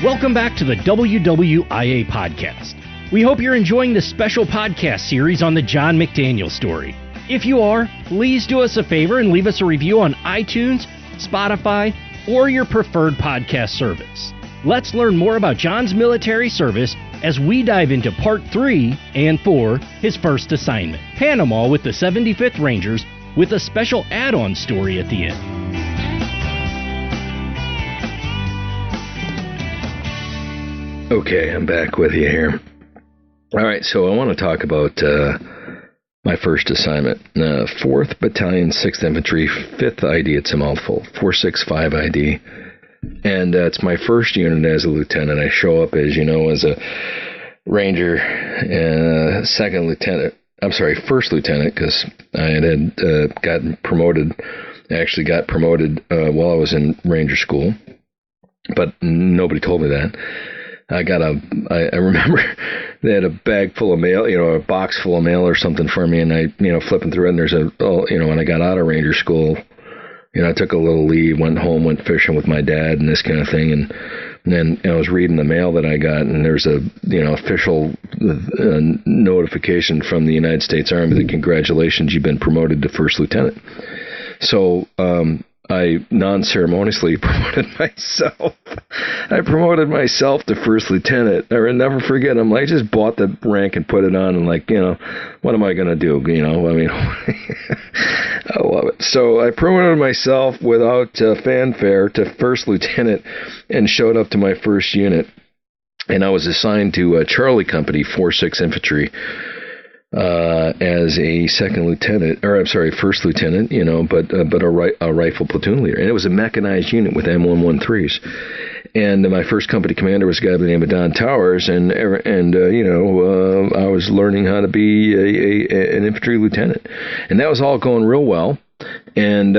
Welcome back to the WWIA Podcast. We hope you're enjoying this special podcast series on the John McDaniel story. If you are, please do us a favor and leave us a review on iTunes, Spotify, or your preferred podcast service. Let's learn more about John's military service as we dive into Part 3 and 4, his first assignment, Panama with the 75th Rangers, with a special add-on story at the end. Okay, I'm back with you here. All right, so I want to talk about my first assignment. 4th Battalion, 6th Infantry, 5th ID, it's a mouthful, 465 ID. And it's my first unit as a lieutenant. I show up, as you know, as a Ranger, first lieutenant, because I had gotten promoted. I actually got promoted while I was in Ranger school, but nobody told me that. I remember they had a bag full of mail, a box full of mail or something for me, and I, flipping through it, and there's when I got out of Ranger school, I took a little leave, went home, went fishing with my dad and this kind of thing, and then I was reading the mail that I got, and there's a, official notification from the United States Army that congratulations, you've been promoted to first lieutenant. So, I non-ceremoniously promoted myself. I promoted myself to first lieutenant. I will never forget. I just bought the rank and put it on, and what am I going to do? I love it. So I promoted myself without fanfare to first lieutenant and showed up to my first unit. And I was assigned to Charlie Company, 4-6 Infantry, as a first lieutenant, but a rifle platoon leader. And it was a mechanized unit with M113s. And my first company commander was a guy by the name of Don Towers, and I was learning how to be an infantry lieutenant. And that was all going real well. And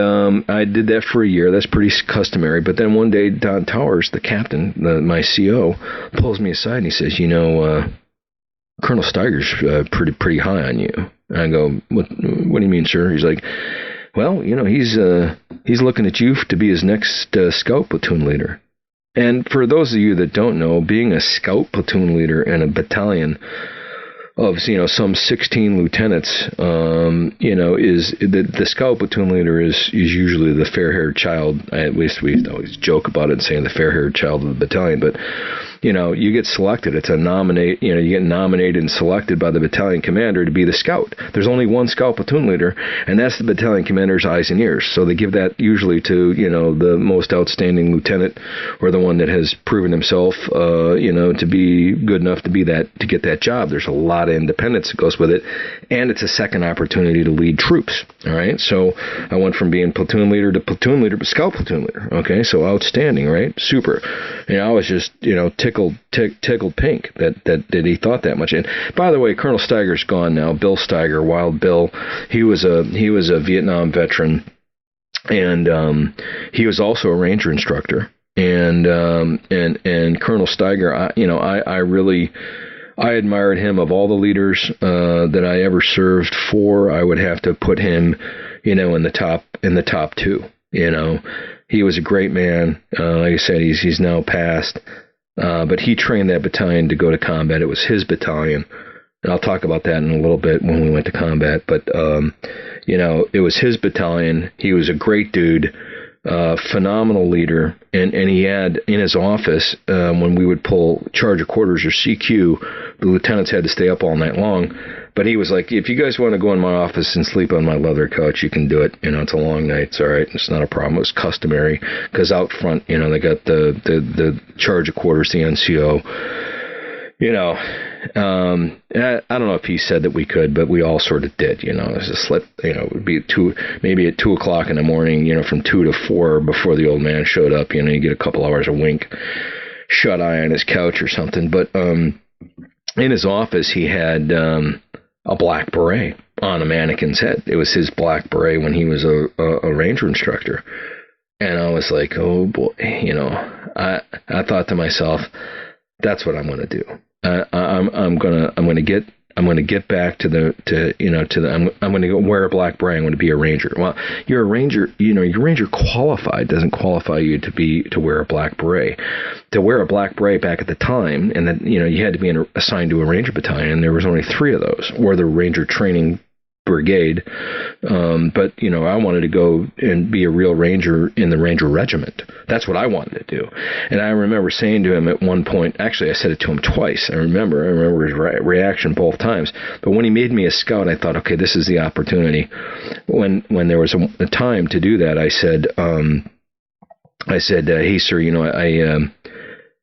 I did that for a year. That's pretty customary. But then one day, Don Towers, the captain, my CO, pulls me aside and he says, Colonel Steiger's pretty high on you. And I go, what do you mean, sir? He's like, well, he's looking at you to be his next scout platoon leader. And for those of you that don't know, being a scout platoon leader in a battalion of some 16 lieutenants, is the scout platoon leader is usually the fair-haired child. At least we always joke about it, saying the fair-haired child of the battalion, but you get selected. It's a nominate. You get nominated and selected by the battalion commander to be the scout. There's only one scout platoon leader, and that's the battalion commander's eyes and ears. So they give that usually to the most outstanding lieutenant, or the one that has proven himself, to be good enough to get that job. There's a lot of independence that goes with it, and it's a second opportunity to lead troops. All right, so I went from being platoon leader to scout platoon leader. Okay, so outstanding, right? Super. I was just tickled pink that he thought that much. And by the way, Colonel Steiger's gone now. Bill Steiger, Wild Bill, he was a Vietnam veteran, and he was also a Ranger instructor. And Colonel Steiger, I admired him. Of all the leaders that I ever served for, I would have to put him, in the top two. He was a great man. Like I said, he's now passed. But he trained that battalion to go to combat. It was his battalion. And I'll talk about that in a little bit when we went to combat. But, it was his battalion. He was a great dude, phenomenal leader. And he had in his office, when we would pull charge of quarters or CQ, the lieutenants had to stay up all night long. But he was like, if you guys want to go in my office and sleep on my leather couch, you can do it. It's a long night. It's all right. It's not a problem. It was customary because out front, they got the charge of quarters, the NCO. I don't know if he said that we could, but we all sort of did. It was a slip. It would be maybe at 2 o'clock in the morning. From 2 to 4 before the old man showed up. You get a couple hours of wink, shut eye on his couch or something. But in his office, he had a black beret on a mannequin's head. It was his black beret when he was a Ranger instructor. And I was like, oh boy, I thought to myself, that's what I'm going to do. I'm going to get I'm going to get back I'm going to go wear a black beret. I'm going to be a ranger. Well, you're a ranger. Your ranger qualified doesn't qualify you to wear a black beret. To wear a black beret back at the time, and then you had to be assigned to a ranger battalion, and there was only 3 of those, or the ranger training brigade. But I wanted to go and be a real ranger in the ranger regiment. That's what I wanted to do. And I remember saying to him at one point, actually I said it to him twice. I remember his reaction both times. But when he made me a scout, I thought, okay, this is the opportunity. When there was a time to do that, I said, hey sir,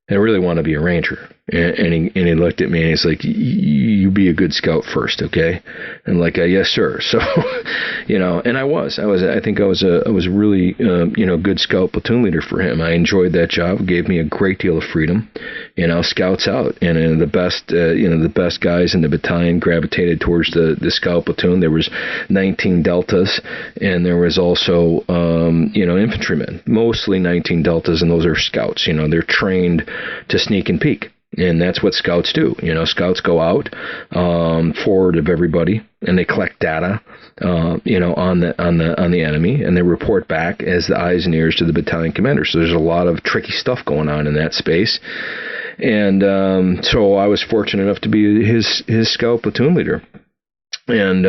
I really want to be a ranger. And he looked at me and he's like, you be a good scout first, okay? And like, yes, sir. So, and I think I was a really, good scout platoon leader for him. I enjoyed that job. It gave me a great deal of freedom, scouts out. And the best guys in the battalion gravitated towards the scout platoon. There was 19 deltas, and there was also, infantrymen, mostly 19 deltas, and those are scouts. They're trained to sneak and peek. And that's what scouts do. Scouts go out forward of everybody, and they collect data, on the enemy, and they report back as the eyes and ears to the battalion commander. So there's a lot of tricky stuff going on in that space. And so I was fortunate enough to be his scout platoon leader. And,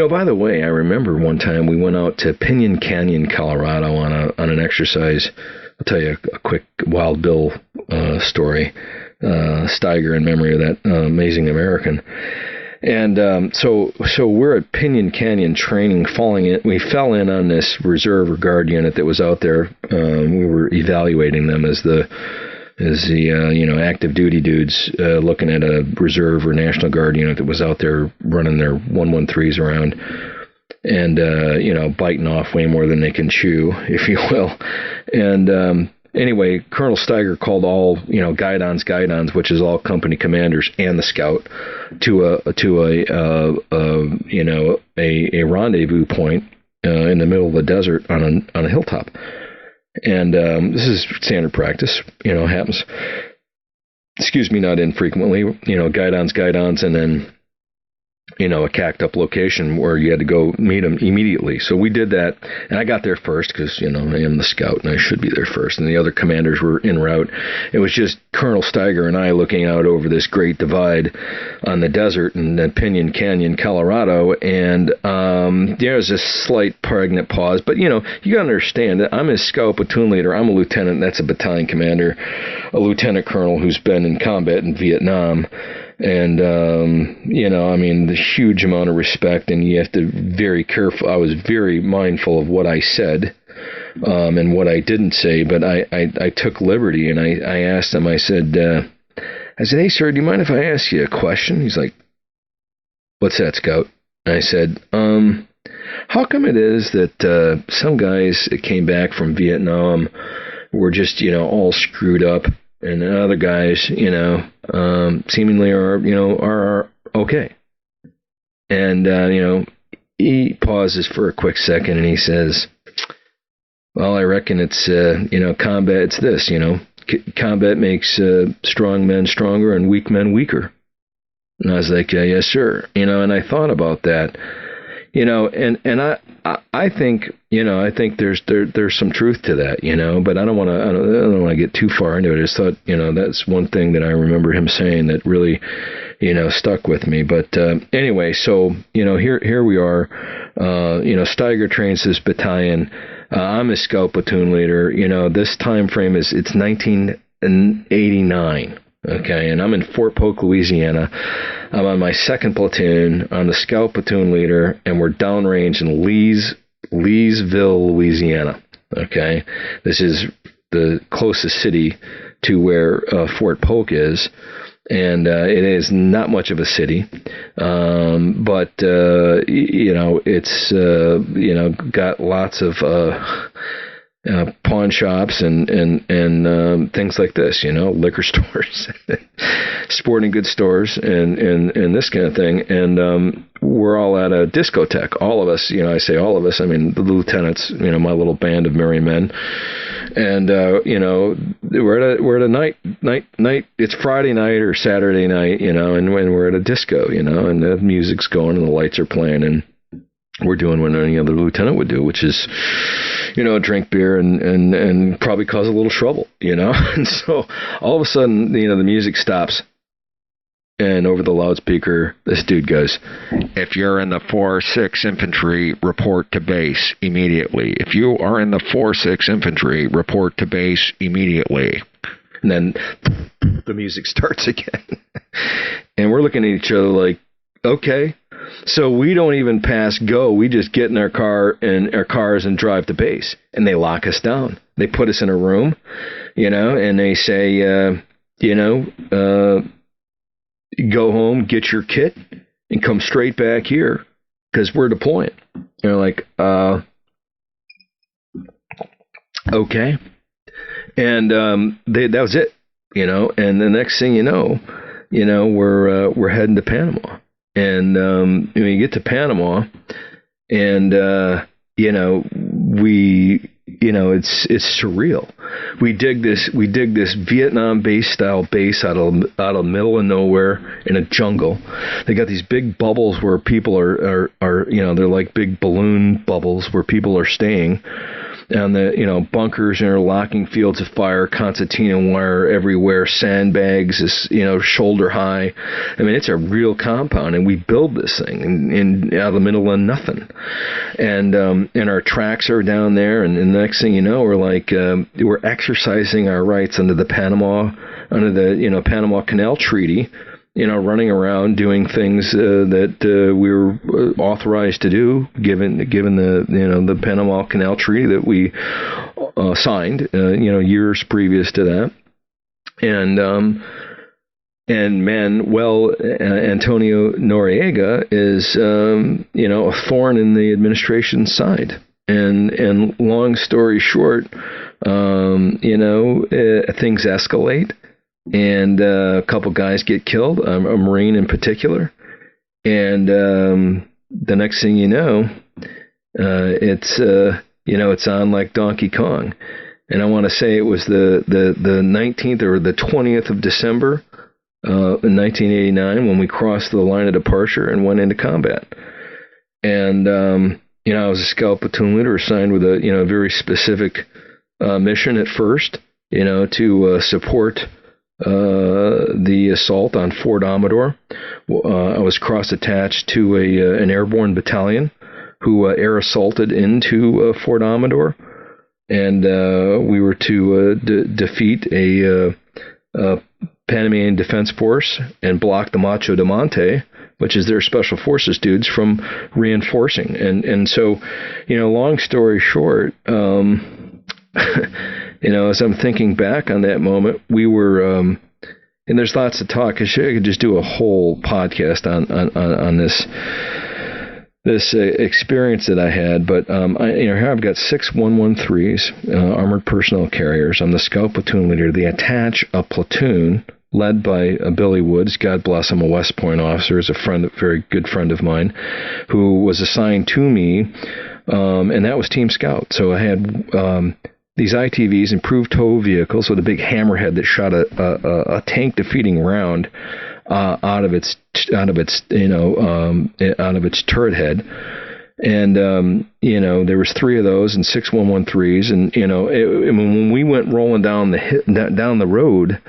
by the way, I remember one time we went out to Pinyon Canyon, Colorado on an exercise. I'll tell you a quick Wild Bill story, Steiger in memory of that amazing American. And so we're at Pinyon Canyon training, we fell in on this reserve or guard unit that was out there. We were evaluating them as the active duty dudes, looking at a reserve or National Guard unit that was out there running their 113s around. And, biting off way more than they can chew, if you will. And anyway, Colonel Steiger called all, guidons, which is all company commanders and the scout, to a rendezvous point in the middle of the desert on a hilltop. And this is standard practice, happens. Excuse me, not infrequently. Guidons, and then a cacked up location where you had to go meet them immediately. So we did that, and I got there first because, I am the scout and I should be there first, and the other commanders were en route. It was just Colonel Steiger and I looking out over this great divide on the desert in Pinyon Canyon, Colorado, and there was a slight pregnant pause, but, you got to understand that I'm a scout platoon leader. I'm a lieutenant, that's a battalion commander, a lieutenant colonel who's been in combat in Vietnam. And, the huge amount of respect, and you have to be very careful. I was very mindful of what I said, and what I didn't say, but I took liberty, and I asked him, I said, hey, sir, do you mind if I ask you a question? He's like, what's that, Scout? And I said, how come it is that, some guys that came back from Vietnam were just, all screwed up, and the other guys, seemingly are okay. And, he pauses for a quick second and he says, well, I reckon it's, combat, it's this, combat makes strong men stronger and weak men weaker. And I was like, yes, sir. And I thought about that, and I think, I think there's some truth to that, but I don't want to get too far into it. I just thought, that's one thing that I remember him saying that really, stuck with me. But anyway, so, here we are. Steiger trains this battalion. I'm a scout platoon leader. This time frame it's 1989. Okay, and I'm in Fort Polk, Louisiana. I'm on my second platoon. I'm the scout platoon leader, and we're downrange in Leesville, Louisiana. Okay, this is the closest city to where Fort Polk is, and it is not much of a city, but it's got lots of pawn shops and things like this, liquor stores, sporting goods stores, and this kind of thing. And we're all at a discotheque. All of us, I say all of us, I mean the lieutenants, my little band of merry men. And we're at a night. It's Friday night or Saturday night, and when we're at a disco, and the music's going and the lights are playing, and we're doing what any other lieutenant would do, which is, drink beer and probably cause a little trouble, And so all of a sudden, the music stops. And over the loudspeaker, this dude goes, "If you're in the 4-6 Infantry, report to base immediately. If you are in the 4-6 Infantry, report to base immediately." And then the music starts again. And we're looking at each other like, okay. So we don't even pass go. We just get in our cars and drive to base. And they lock us down. They put us in a room, and they say, go home, get your kit, and come straight back here because we're deploying. And they're like, okay. And that was it, And the next thing we're heading to Panama. And when you get to Panama, and it's surreal. We dig this Vietnam-based style base out of the middle of nowhere in a jungle. They got these big bubbles where people are they're like big balloon bubbles where people are staying. And the bunkers, interlocking fields of fire, concertina wire everywhere, sandbags is shoulder high. I mean, it's a real compound, and we build this thing in out of the middle of nothing. And our tracks are down there, and the next thing you know, we're exercising our rights under the Panama Panama Canal Treaty. Running around doing things that we were authorized to do, given the Panama Canal Treaty that we signed, years previous to that, and Manuel Antonio Noriega is a thorn in the administration's side, and long story short, things escalate. And a couple guys get killed, a Marine in particular. And the next thing you know, it's on like Donkey Kong. And I want to say it was the 19th or the 20th of December in 1989 when we crossed the line of departure and went into combat. And I was a scout platoon leader assigned with a very specific mission at first, to support the assault on Fort Amador. I was cross-attached to an airborne battalion who air assaulted into Fort Amador, and we were to defeat a Panamanian Defense Force and block the Macho Diamante, which is their special forces dudes, from reinforcing. And so, long story short, as I'm thinking back on that moment, we were, and there's lots to talk. I could just do a whole podcast on this experience that I had. But here I've got 6 113s, armored personnel carriers. I'm the scout platoon leader. They attach a platoon led by Billy Woods, God bless him, a West Point officer, is a very good friend of mine, who was assigned to me, and that was Team Scout. So I had these ITVs, improved tow vehicles, with a big hammerhead that shot a tank defeating round out of its turret head. And there was 3 of those and 6 113s, and when we went rolling down the road,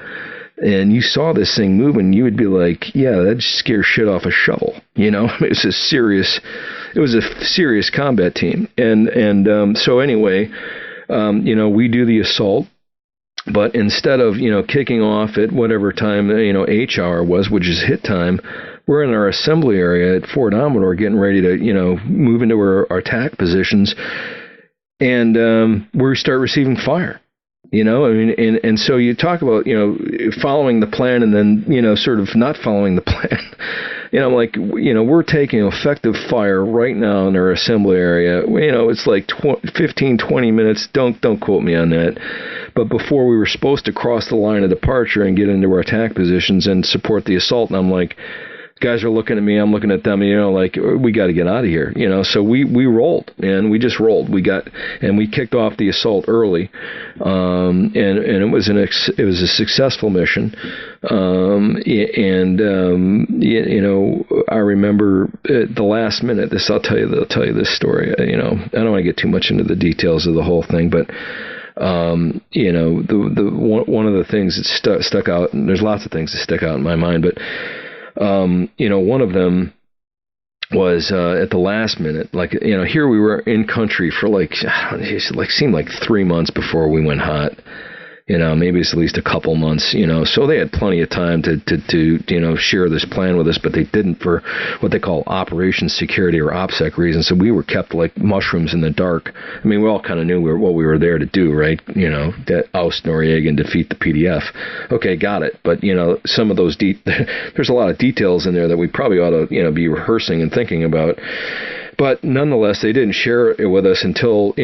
and you saw this thing moving, you would be like, yeah, that'd scare shit off a shovel. It was a serious combat team. And so anyway, we do the assault, but instead of, kicking off at whatever time, H hour was, which is hit time, we're in our assembly area at Fort Amador getting ready to, move into our attack positions, and we start receiving fire. And so you talk about, following the plan and then, sort of not following the plan. We're taking effective fire right now in our assembly area. It's like 15, 20 minutes. Don't quote me on that. But before we were supposed to cross the line of departure and get into our attack positions and support the assault, and I'm like, Guys are looking at me, I'm looking at them, like, we got to get out of here, So we rolled, and we just rolled. We kicked off the assault early, and it was a successful mission. I remember at the last minute. I'll tell you this story. I don't want to get too much into the details of the whole thing, but. One of the things that stuck out, and there's lots of things that stick out in my mind, but one of them was at the last minute, like, here we were in country for seemed like 3 months before we went hot. Maybe it's at least a couple months, so they had plenty of time to share this plan with us, but they didn't for what they call operation security or OPSEC reasons. So we were kept like mushrooms in the dark. I mean, we all kind of knew what we were there to do, right? To oust Noriega and defeat the PDF. Okay, got it. But, some of those, there's a lot of details in there that we probably ought to, be rehearsing and thinking about. But nonetheless, they didn't share it with us until, they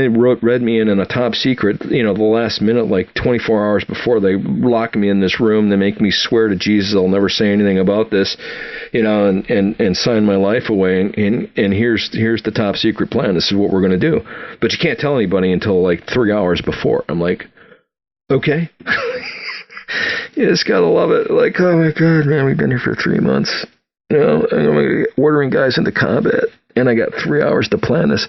read me in a top secret, the last minute, like 24 hours before. They lock me in this room. They make me swear to Jesus I'll never say anything about this, and sign my life away. And here's the top secret plan. This is what we're going to do. But you can't tell anybody until like 3 hours before. I'm like, okay. You just got to love it. Like, oh, my God, man, we've been here for 3 months. I'm ordering guys into combat. And I got 3 hours to plan this.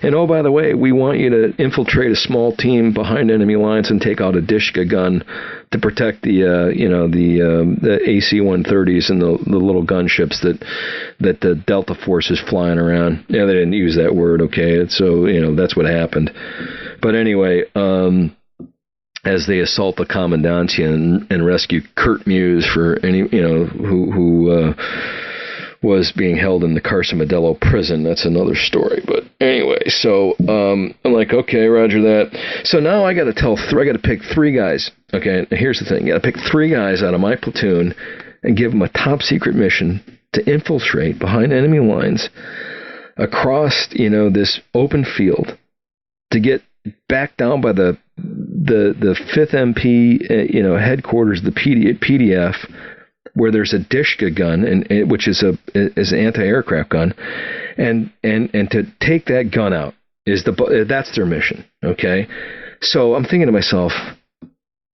And oh, by the way, we want you to infiltrate a small team behind enemy lines and take out a Dishka gun to protect the AC-130s and the little gunships that the Delta Force is flying around. Yeah, they didn't use that word, okay? So, that's what happened. But anyway, as they assault the Commandancy and rescue Kurt Muse for any, who was being held in the Carson Modelo prison. That's another story. But anyway, so I'm like, okay, roger that. So now I got to pick 3 guys. Okay, here's the thing. You got to pick 3 guys out of my platoon and give them a top secret mission to infiltrate behind enemy lines across, this open field to get back down by the 5th MP, headquarters, the PDF, where there's a Dishka gun, which is an anti-aircraft gun, and to take that gun out that's their mission. Okay, so I'm thinking to myself,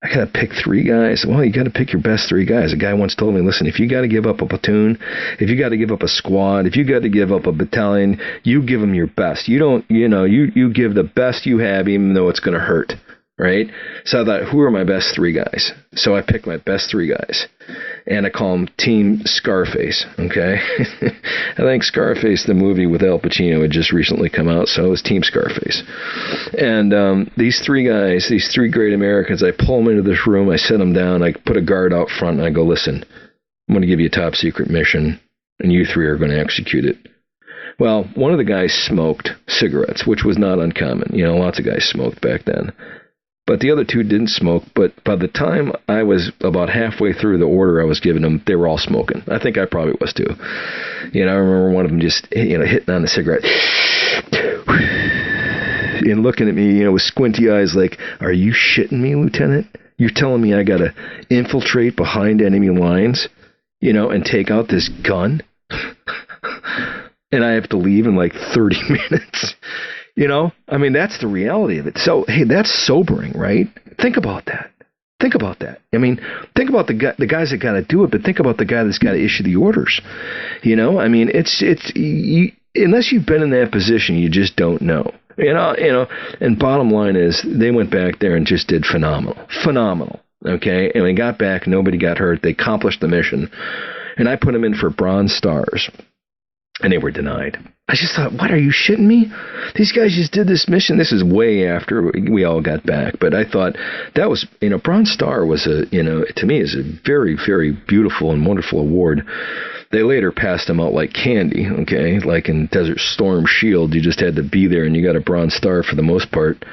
I gotta pick 3 guys. Well, you gotta pick your best 3 guys. A guy once told me, listen, if you gotta give up a platoon, if you gotta give up a squad, if you gotta give up a battalion, you give them your best. You don't, you give the best you have, even though it's gonna hurt. Right? So I thought, who are my best 3 guys? So I picked my best 3 guys. And I call them Team Scarface. Okay? I think Scarface, the movie with Al Pacino, had just recently come out, so it was Team Scarface. And these 3 guys, these 3 great Americans, I pull them into this room, I set them down, I put a guard out front, and I go, listen, I'm going to give you a top secret mission, and you 3 are going to execute it. Well, one of the guys smoked cigarettes, which was not uncommon. Lots of guys smoked back then. But the other 2 didn't smoke. But by the time I was about halfway through the order I was giving them, they were all smoking. I think I probably was too. I remember one of them just, hitting on the cigarette and looking at me, with squinty eyes like, are you shitting me, Lieutenant? You're telling me I got to infiltrate behind enemy lines, and take out this gun? And I have to leave in like 30 minutes. That's the reality of it. So, hey, that's sobering, right? Think about that. Think about that. Think about the guys that got to do it, but think about the guy that's got to issue the orders. It's unless you've been in that position, you just don't know. And bottom line is, they went back there and just did phenomenal. Okay, and when they got back, nobody got hurt. They accomplished the mission, and I put them in for Bronze Stars. And they were denied. I just thought, what, are you shitting me? These guys just did this mission. This is way after we all got back. But I thought that was, Bronze Star was to me is a very, very beautiful and wonderful award. They later passed them out like candy, okay? Like in Desert Storm Shield, you just had to be there and you got a Bronze Star for the most part.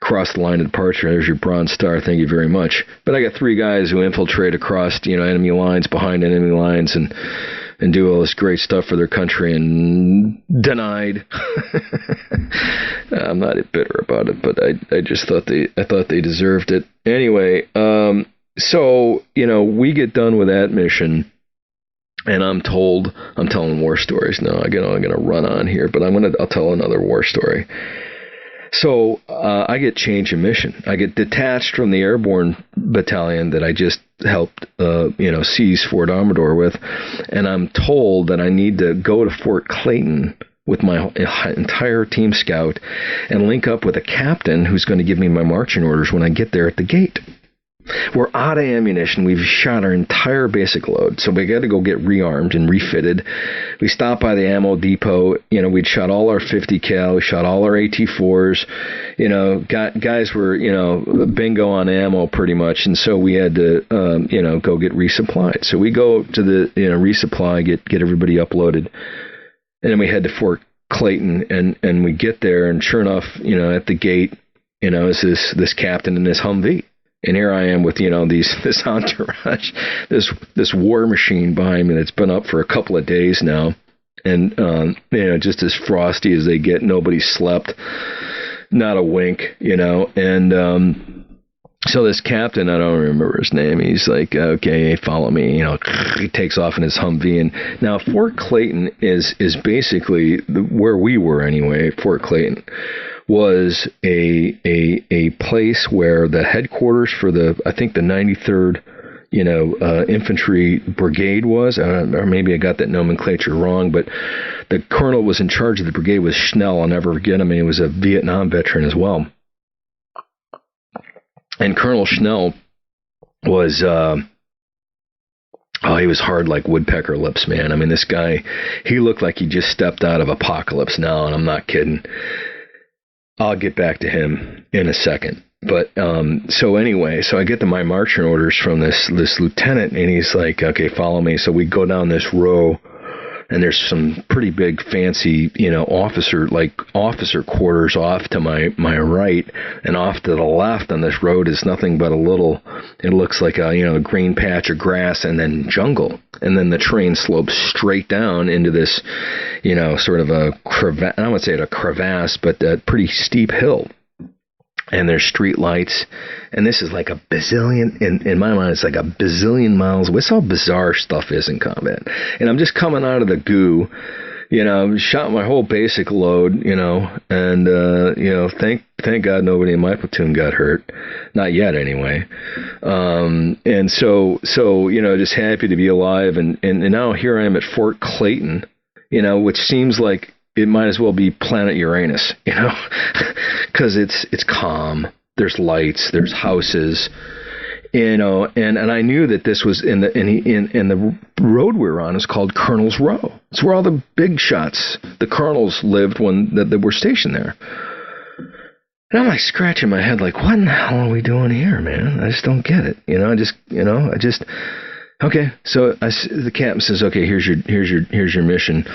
Cross the line of departure, there's your Bronze Star, thank you very much. But I got 3 guys who infiltrate across, enemy lines, behind enemy lines, and do all this great stuff for their country, and denied. I'm not bitter about it, but I just thought they deserved it. Anyway, so we get done with that mission, And I'm telling war stories now. I'm going to run on here, but I'll tell another war story. So I get change of mission. I get detached from the airborne battalion that I just helped, seize Fort Amador with, and I'm told that I need to go to Fort Clayton with my entire team scout and link up with a captain who's going to give me my marching orders when I get there at the gate. We're out of ammunition. We've shot our entire basic load, so we got to go get rearmed and refitted. We stopped by the ammo depot. We'd shot all our 50 cal. We shot all our AT4s. Guys were, bingo on ammo pretty much, and so we had to, go get resupplied. So we go to the, resupply, get everybody uploaded, and then we head to Fort Clayton, and we get there, and sure enough, at the gate, is this captain in his Humvee. And here I am with, this entourage, this war machine behind me that's been up for a couple of days now. And, just as frosty as they get. Nobody slept, not a wink, And so this captain, I don't remember his name. He's like, okay, follow me. He takes off in his Humvee. And now Fort Clayton is basically where we were anyway, Fort Clayton. Was a place where the headquarters for the 93rd, Infantry Brigade was, or maybe I got that nomenclature wrong, but the colonel was in charge of the brigade was Schnell. I'll never forget him. He was a Vietnam veteran as well. And Colonel Schnell was, he was hard like woodpecker lips, man. I mean, this guy, he looked like he just stepped out of Apocalypse Now, and I'm not kidding. I'll get back to him in a second. But so I get my marching orders from this lieutenant, and he's like, okay, follow me. So we go down this row, and there's some pretty big fancy, officer quarters off to my right, and off to the left on this road is nothing but it looks like a green patch of grass and then jungle. And then the train slopes straight down into this, sort of a crevasse, I don't want to say a crevasse, but a pretty steep hill. And there's street lights, and this is like a bazillion, in my mind, it's like a bazillion miles. What's how bizarre stuff is in combat. And I'm just coming out of the goo, shot my whole basic load, and, thank God nobody in my platoon got hurt. Not yet, anyway. And so, just happy to be alive. And now here I am at Fort Clayton, which seems like it might as well be planet Uranus, because it's calm. There's lights, there's houses, and I knew that this was in the road we were on is called Colonel's Row. It's where all the big shots, the colonels lived when they were stationed there. And I'm like scratching my head, like, what in the hell are we doing here, man? I just don't get it. Okay. So the captain says, okay, here's your mission.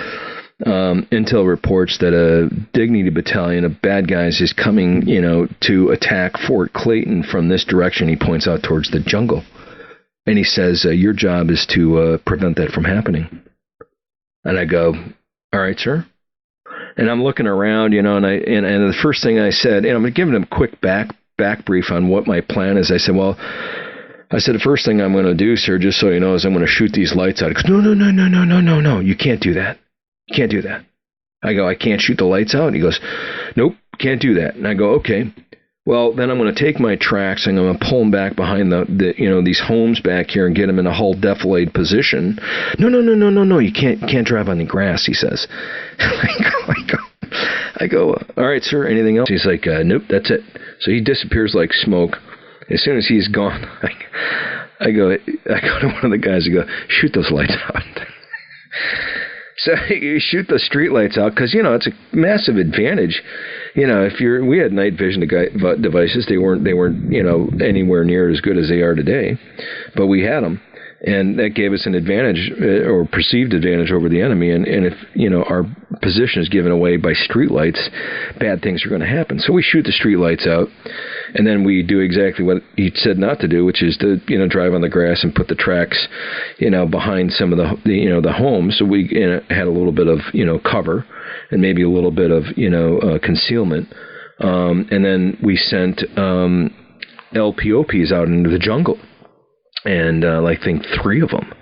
Intel reports that a Dignity battalion of bad guys is coming, to attack Fort Clayton from this direction. He points out towards the jungle. And he says, your job is to prevent that from happening. And I go, all right, sir. And I'm looking around, and the first thing I said, and I'm giving him a quick back brief on what my plan is. I said, the first thing I'm going to do, sir, just so you know, is I'm going to shoot these lights out. He goes, no, you can't do that. Can't do that. I go, I can't shoot the lights out? He goes, nope, can't do that. And I go, okay. Well, then I'm going to take my tracks and I'm going to pull them back behind these homes back here and get them in a hull defilade position. No, you can't drive on the grass, he says. I go, all right, sir, anything else? He's like, nope, that's it. So he disappears like smoke. As soon as he's gone, I go to one of the guys and go, shoot those lights out. So you shoot the street lights out because, it's a massive advantage. We had night vision devices. They weren't anywhere near as good as they are today, but we had them. And that gave us an advantage or perceived advantage over the enemy. And if, our position is given away by streetlights, bad things are going to happen. So we shoot the streetlights out, and then we do exactly what he said not to do, which is to, drive on the grass and put the tracks, behind some of the homes. So we had a little bit of, cover and maybe a little bit of, concealment. And then we sent LPOPs out into the jungle. And I think 3 of them.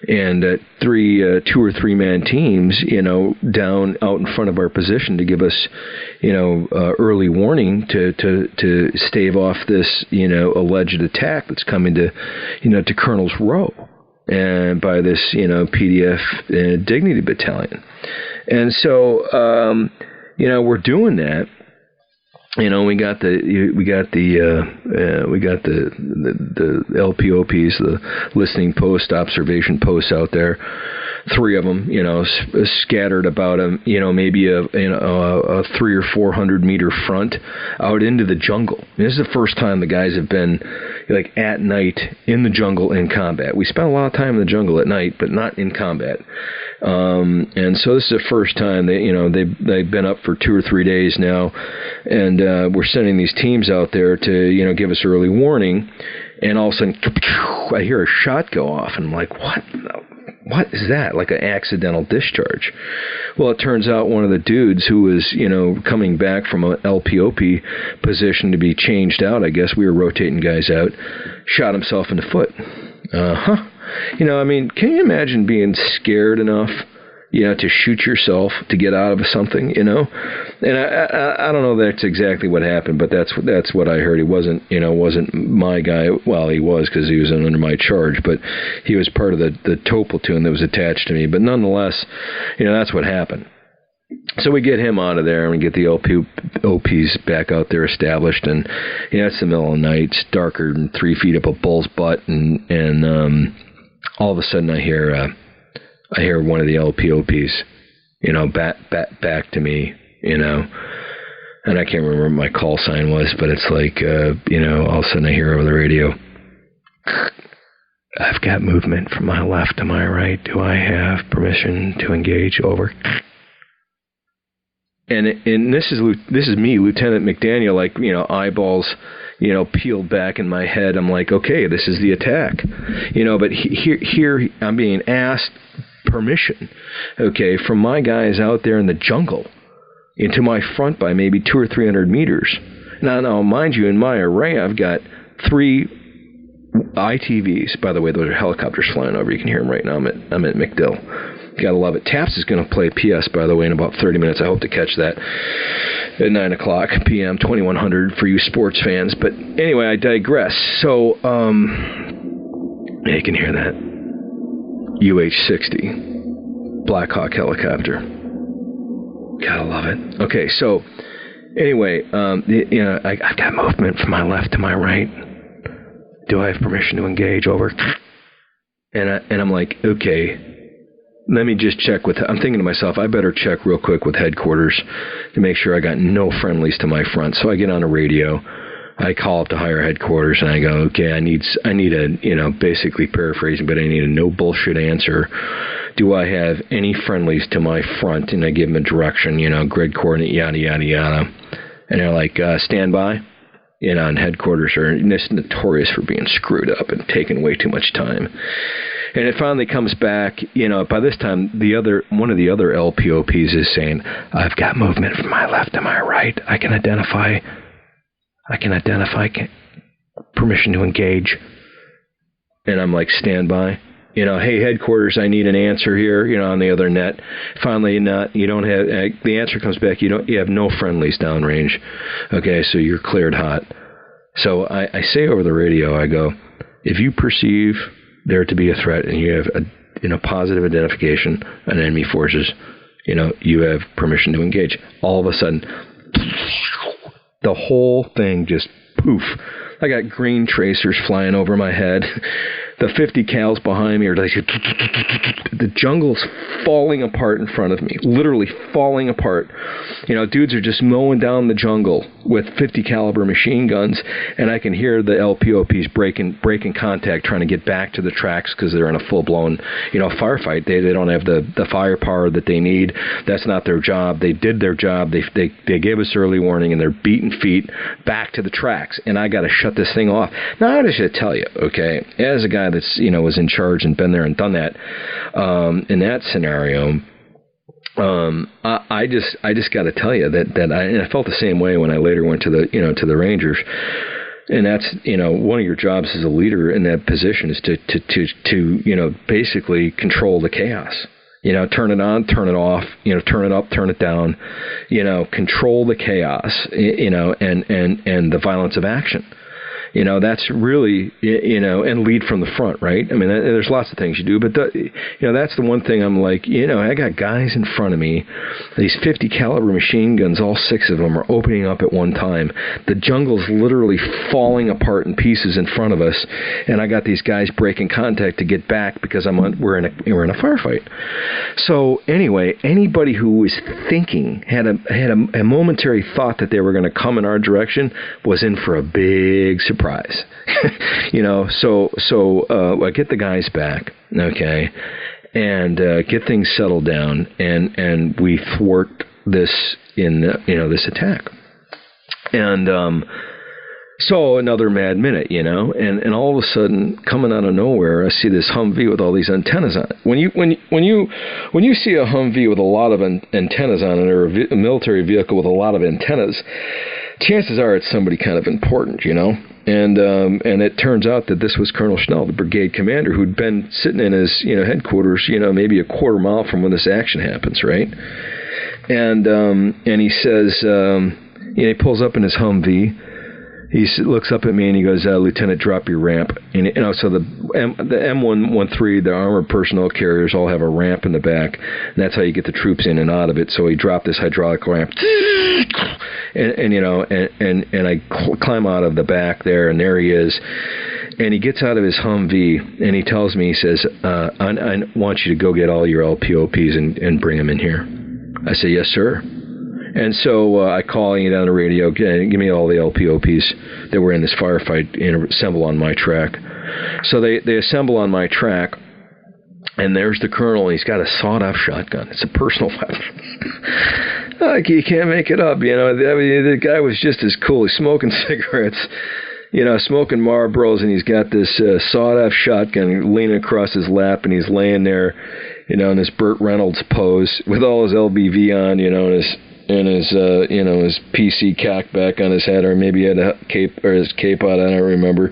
and 2 or 3 man teams, down out in front of our position to give us, early warning to stave off this, alleged attack that's coming to Colonel's Row, and by this, PDF Dignity Battalion. And so, we're doing that. We got the LPOPs, the listening post, observation posts out there. 3 of them, scattered about maybe a 300 or 400 meter front out into the jungle. This is the first time the guys have been like at night in the jungle in combat. We spent a lot of time in the jungle at night, but not in combat. And so this is the first time they've been up for 2 or 3 days now, and we're sending these teams out there to give us early warning, and all of a sudden I hear a shot go off, and I'm like, what is that? Like an accidental discharge. Well, it turns out one of the dudes who was coming back from an LPOP position to be changed out, I guess we were rotating guys out, shot himself in the foot. Can you imagine being scared enough, to shoot yourself to get out of something, And I don't know that's exactly what happened, but that's what I heard. He wasn't my guy. Well, he was, because he was under my charge, but he was part of the tow platoon that was attached to me. But nonetheless, that's what happened. So we get him out of there, and we get the OPs back out there established, and it's the middle of the night. It's darker than 3 feet up a bull's butt, and all of a sudden I hear one of the LPOPs, back to me, and I can't remember what my call sign was, but it's like, all of a sudden I hear over the radio, I've got movement from my left to my right. Do I have permission to engage? Over. And this is me, Lieutenant McDaniel, like, eyeballs, peeled back in my head. I'm like, okay, this is the attack, but here I'm being asked permission, okay, from my guys out there in the jungle into my front by maybe 200 or 300 meters. Now, mind you, in my array, I've got 3 ITVs. By the way, those are helicopters flying over. You can hear them right now. I'm at MacDill. Gotta love it. Taps is going to play PS, by the way, in about 30 minutes. I hope to catch that at 9 o'clock p.m., 2100 for you sports fans. But anyway, I digress. So, you can hear that. UH-60 Black Hawk helicopter. Gotta love it. Okay, so anyway, I've got movement from my left to my right. Do I have permission to engage? Over. And I'm like, okay, let me just check I'm thinking to myself, I better check real quick with headquarters to make sure I got no friendlies to my front. So I get on the radio, I call up to higher headquarters, and I go, okay, I need a, basically paraphrasing, but I need a no bullshit answer. Do I have any friendlies to my front? And I give them a direction, grid coordinate, yada, yada, yada. And they're like, stand by. And headquarters are notorious for being screwed up and taking way too much time. And it finally comes back, by this time, one of the other LPOPs is saying, I've got movement from my left to my right. I can identify permission to engage. And I'm like, stand by. Hey, headquarters, I need an answer here, on the other net. Finally, you don't have, the answer comes back, you have no friendlies downrange. Okay, so you're cleared hot. So I say over the radio, I go, if you perceive there to be a threat and you have a positive identification on enemy forces, you have permission to engage. All of a sudden, the whole thing just poof. I got green tracers flying over my head. The 50 cals behind me are like, the jungle's falling apart in front of me, literally falling apart. Dudes are just mowing down the jungle with 50 caliber machine guns, and I can hear the LPOPs breaking contact, trying to get back to the tracks because they're in a full-blown, firefight. They don't have the firepower that they need. That's not their job. They did their job. They gave us early warning, and they're beating feet back to the tracks, and I got to shut this thing off. Now, I should tell you, okay, as a guy that's was in charge and been there and done that, in that scenario, I just got to tell you that I felt the same way when I later went to the to the Rangers. And that's, one of your jobs as a leader in that position is to basically control the chaos. Turn it on, turn it off, turn it up, turn it down, control the chaos, and the violence of action. That's really, and lead from the front, right? I mean, there's lots of things you do, but that's the one thing I'm like, I got guys in front of me, these 50 caliber machine guns, all 6 of them are opening up at one time. The jungle's literally falling apart in pieces in front of us, and I got these guys breaking contact to get back because we're in a firefight. So anyway, anybody who was thinking, had a momentary thought that they were going to come in our direction was in for a big surprise. So I get the guys back, okay, and get things settled down, and we thwart this this attack, and so another mad minute, and all of a sudden, coming out of nowhere, I see this Humvee with all these antennas on it. When you see a Humvee with a lot of antennas on it, or a military vehicle with a lot of antennas, chances are it's somebody kind of important, And it turns out that this was Colonel Schnell, the brigade commander, who'd been sitting in his headquarters, maybe a quarter mile from when this action happens, right? And he says, he pulls up in his Humvee. He looks up at me and he goes, "Lieutenant, drop your ramp." And so the M113, the armored personnel carriers, all have a ramp in the back, and that's how you get the troops in and out of it. So he dropped this hydraulic ramp, and I climb out of the back there, and there he is. And he gets out of his Humvee and he tells me, he says, "I want you to go get all your LPOPs and bring them in here." I say, "Yes, sir." And so I call you down the radio, give me all the LPOPs that were in this firefight, and assemble on my track. So they assemble on my track, and there's the colonel, and he's got a sawed-off shotgun. It's a personal weapon. You can't make it up, I mean, the guy was just as cool. He's smoking cigarettes, smoking Marlboros, and he's got this sawed-off shotgun leaning across his lap, and he's laying there, in his Burt Reynolds pose with all his LBV on, and his PC cocked back on his head, or maybe he had a cape or his cape out, I don't remember.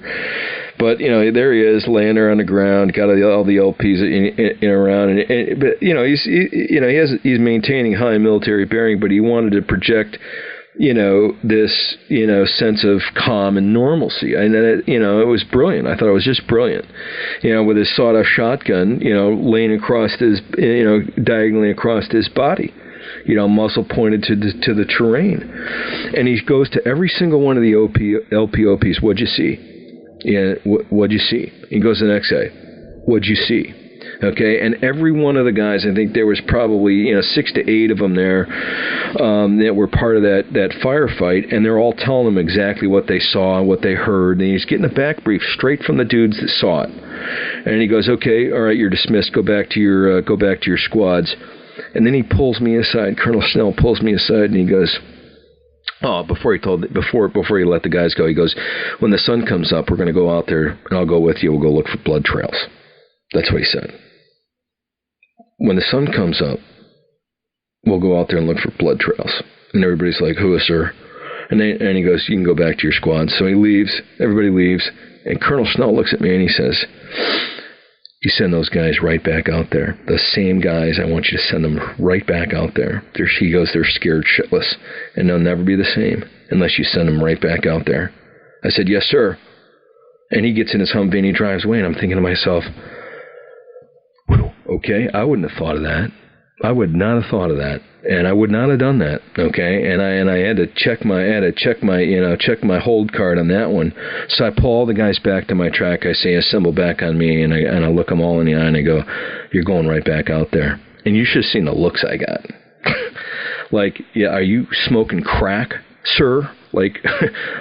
But there he is, laying there on the ground, got all the LPs in around, but he's maintaining high military bearing, but he wanted to project this sense of calm and normalcy, and it was brilliant. I thought it was just brilliant, with his sawed-off shotgun, laying across his, diagonally across his body. Muzzle pointed to the terrain. And he goes to every single one of the LPOPs, "What'd you see?" "Yeah, what'd you see?" He goes to the next guy, "What'd you see?" Okay, and every one of the guys, I think there was probably 6 to 8 of them there that were part of that firefight, and they're all telling him exactly what they saw and what they heard, and he's getting a back brief straight from the dudes that saw it. And he goes, "Okay, all right, you're dismissed. Go back to your squads." And then he pulls me aside. Colonel Schnell pulls me aside, and he goes, before he let the guys go, he goes, "When the sun comes up, we're going to go out there, and I'll go with you. We'll go look for blood trails." That's what he said. "When the sun comes up, we'll go out there and look for blood trails." And everybody's like, "Who is, sir?" And he goes, "You can go back to your squad." So he leaves. Everybody leaves. And Colonel Schnell looks at me and he says, "You send those guys right back out there. The same guys, I want you to send them right back out there." He goes, "They're scared shitless, and they'll never be the same unless you send them right back out there." I said, "Yes, sir." And he gets in his Humvee and he drives away, and I'm thinking to myself, okay, I wouldn't have thought of that. I would not have thought of that, and I would not have done that. Okay, and I had to check my hold card on that one. So I pull all the guys back to my track. I say, "Assemble back on me," and I look them all in the eye and I go, "You're going right back out there." And you should have seen the looks I got. Like, "Yeah, are you smoking crack, sir?" Like,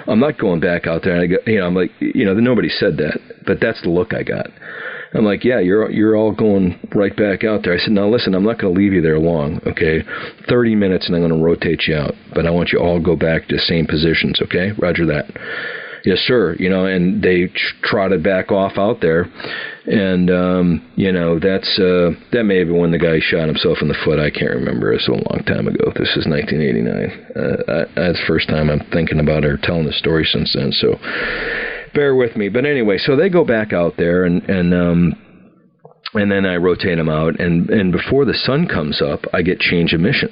I'm not going back out there. And I go, I'm like, nobody said that, but that's the look I got. I'm like, "Yeah, you're all going right back out there." I said, "Now listen, I'm not going to leave you there long, okay? 30 minutes and I'm going to rotate you out, but I want you all to go back to the same positions, okay? Roger that." Yes, sir. And they trotted back off out there. And, that may have been when the guy shot himself in the foot. I can't remember. It's a long time ago. This is 1989. That's the first time I'm thinking about or telling the story since then. So bear with me. But anyway, so they go back out there and then I rotate them out. And before the sun comes up, I get change of mission.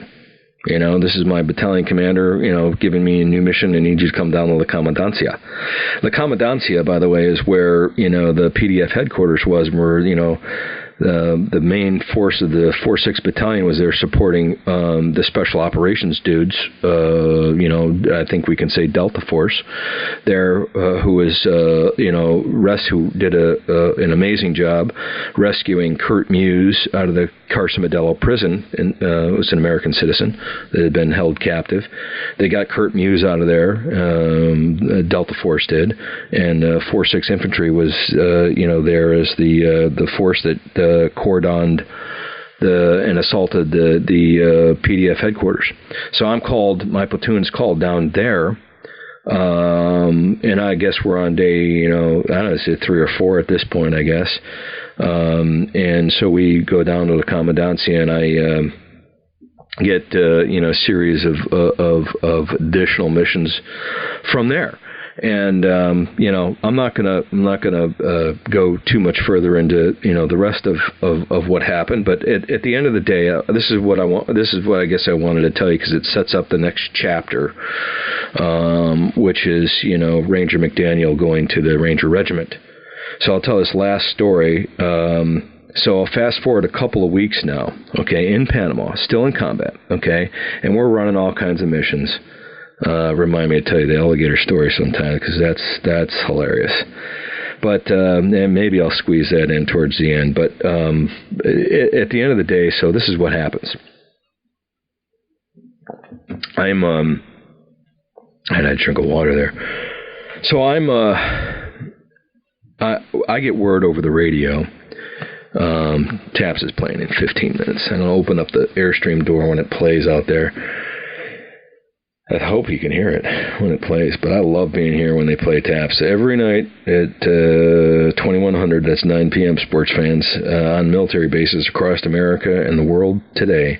This is my battalion commander, giving me a new mission, and he just come down to La Comandancia. La Comandancia, by the way, is where, the PDF headquarters was, where, the main force of the 4-6 battalion was there supporting the special operations dudes, I think we can say Delta Force there, who was, who did an amazing job rescuing Kurt Muse out of the Carson Modelo prison, and was an American citizen that had been held captive. They got Kurt Muse out of there, Delta Force did, and 4-6 Infantry was, there as the force that cordoned and assaulted the PDF headquarters. So my platoon's called down there, and I guess we're on day, I don't know, is it 3 or 4 at this point, I guess. And so we go down to the Comandancia, and I get a series of additional missions from there. And I'm not gonna go too much further into the rest of what happened. But at the end of the day, this is what I want. This is what I guess I wanted to tell you, because it sets up the next chapter, which is Ranger McDaniel going to the Ranger Regiment. So I'll tell this last story. So I'll fast forward a couple of weeks now. Okay, in Panama, still in combat. Okay, and we're running all kinds of missions. Remind me to tell you the alligator story sometime, because that's hilarious. But and maybe I'll squeeze that in towards the end. But at the end of the day, so this is what happens. I had a drink of water there. So I get word over the radio. Taps is playing in 15 minutes, and I'll open up the Airstream door when it plays out there. I hope you can hear it when it plays, but I love being here when they play Taps. Every night at 2100, that's 9 p.m., sports fans, on military bases across America and the world today,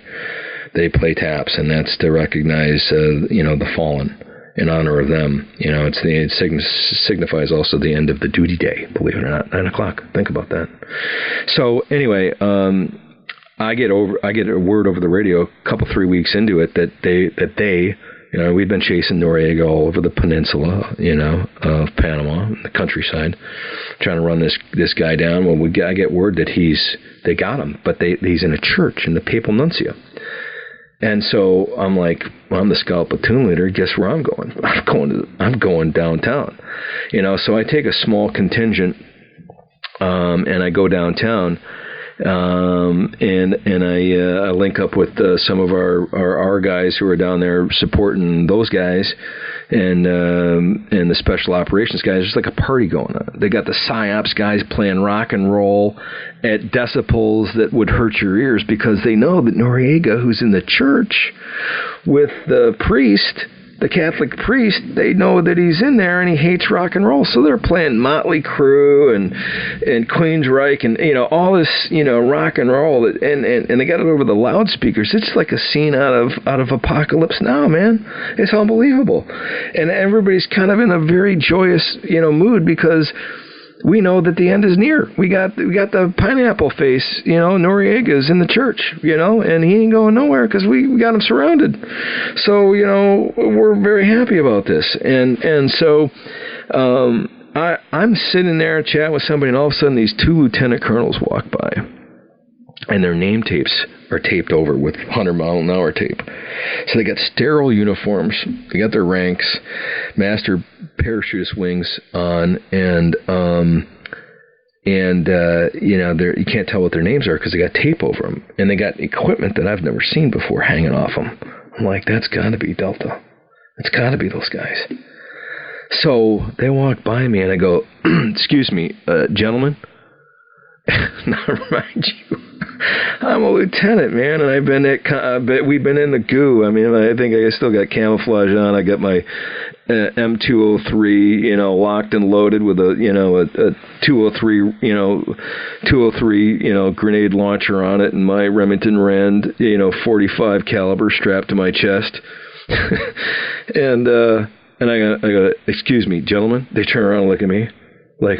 they play Taps, and that's to recognize, the fallen, in honor of them. It signifies also the end of the duty day, believe it or not, 9 o'clock. Think about that. So anyway, I get a word over the radio a couple 3 weeks into it that they we've been chasing Noriega all over the peninsula, of Panama, the countryside, trying to run this guy down. Well, I get word that they got him, but he's in a church in the Papal Nuncio. And so I'm like, well, I'm the scout platoon leader. Guess where I'm going? I'm going downtown. So I take a small contingent, and I go downtown. And I link up with some of our guys who are down there supporting those guys, and the special operations guys. There's like a party going on. They got the PSYOPs guys playing rock and roll at decibels that would hurt your ears, because they know that Noriega, who's in the church with the priest, the Catholic priest, they know that he's in there and he hates rock and roll. So they're playing Motley Crue and Queensryche and, all this, rock and roll. And they got it over the loudspeakers. It's like a scene out of Apocalypse Now, man. It's unbelievable. And everybody's kind of in a very joyous, mood, because we know that the end is near. We got the pineapple face, Noriega's in the church, and he ain't going nowhere because we got him surrounded. So, we're very happy about this. And so I'm sitting there chatting with somebody, and all of a sudden these 2 lieutenant colonels walk by, and their name tapes are taped over with 100-mile-an-hour tape. So they got sterile uniforms, they got their ranks, Master Parachutist wings on, and you can't tell what their names are because they got tape over them, and they got equipment that I've never seen before hanging off them. I'm like, that's got to be Delta. It's got to be those guys. So they walk by me, and I go, excuse me, gentlemen. Now, remind you, I'm a lieutenant, man, and I've been we've been in the goo. I mean, I think I still got camouflage on. I got my M203, locked and loaded with a 203 grenade launcher on it, and my Remington Rand, 45 caliber strapped to my chest. And I go, excuse me, gentlemen. They turn around and look at me like,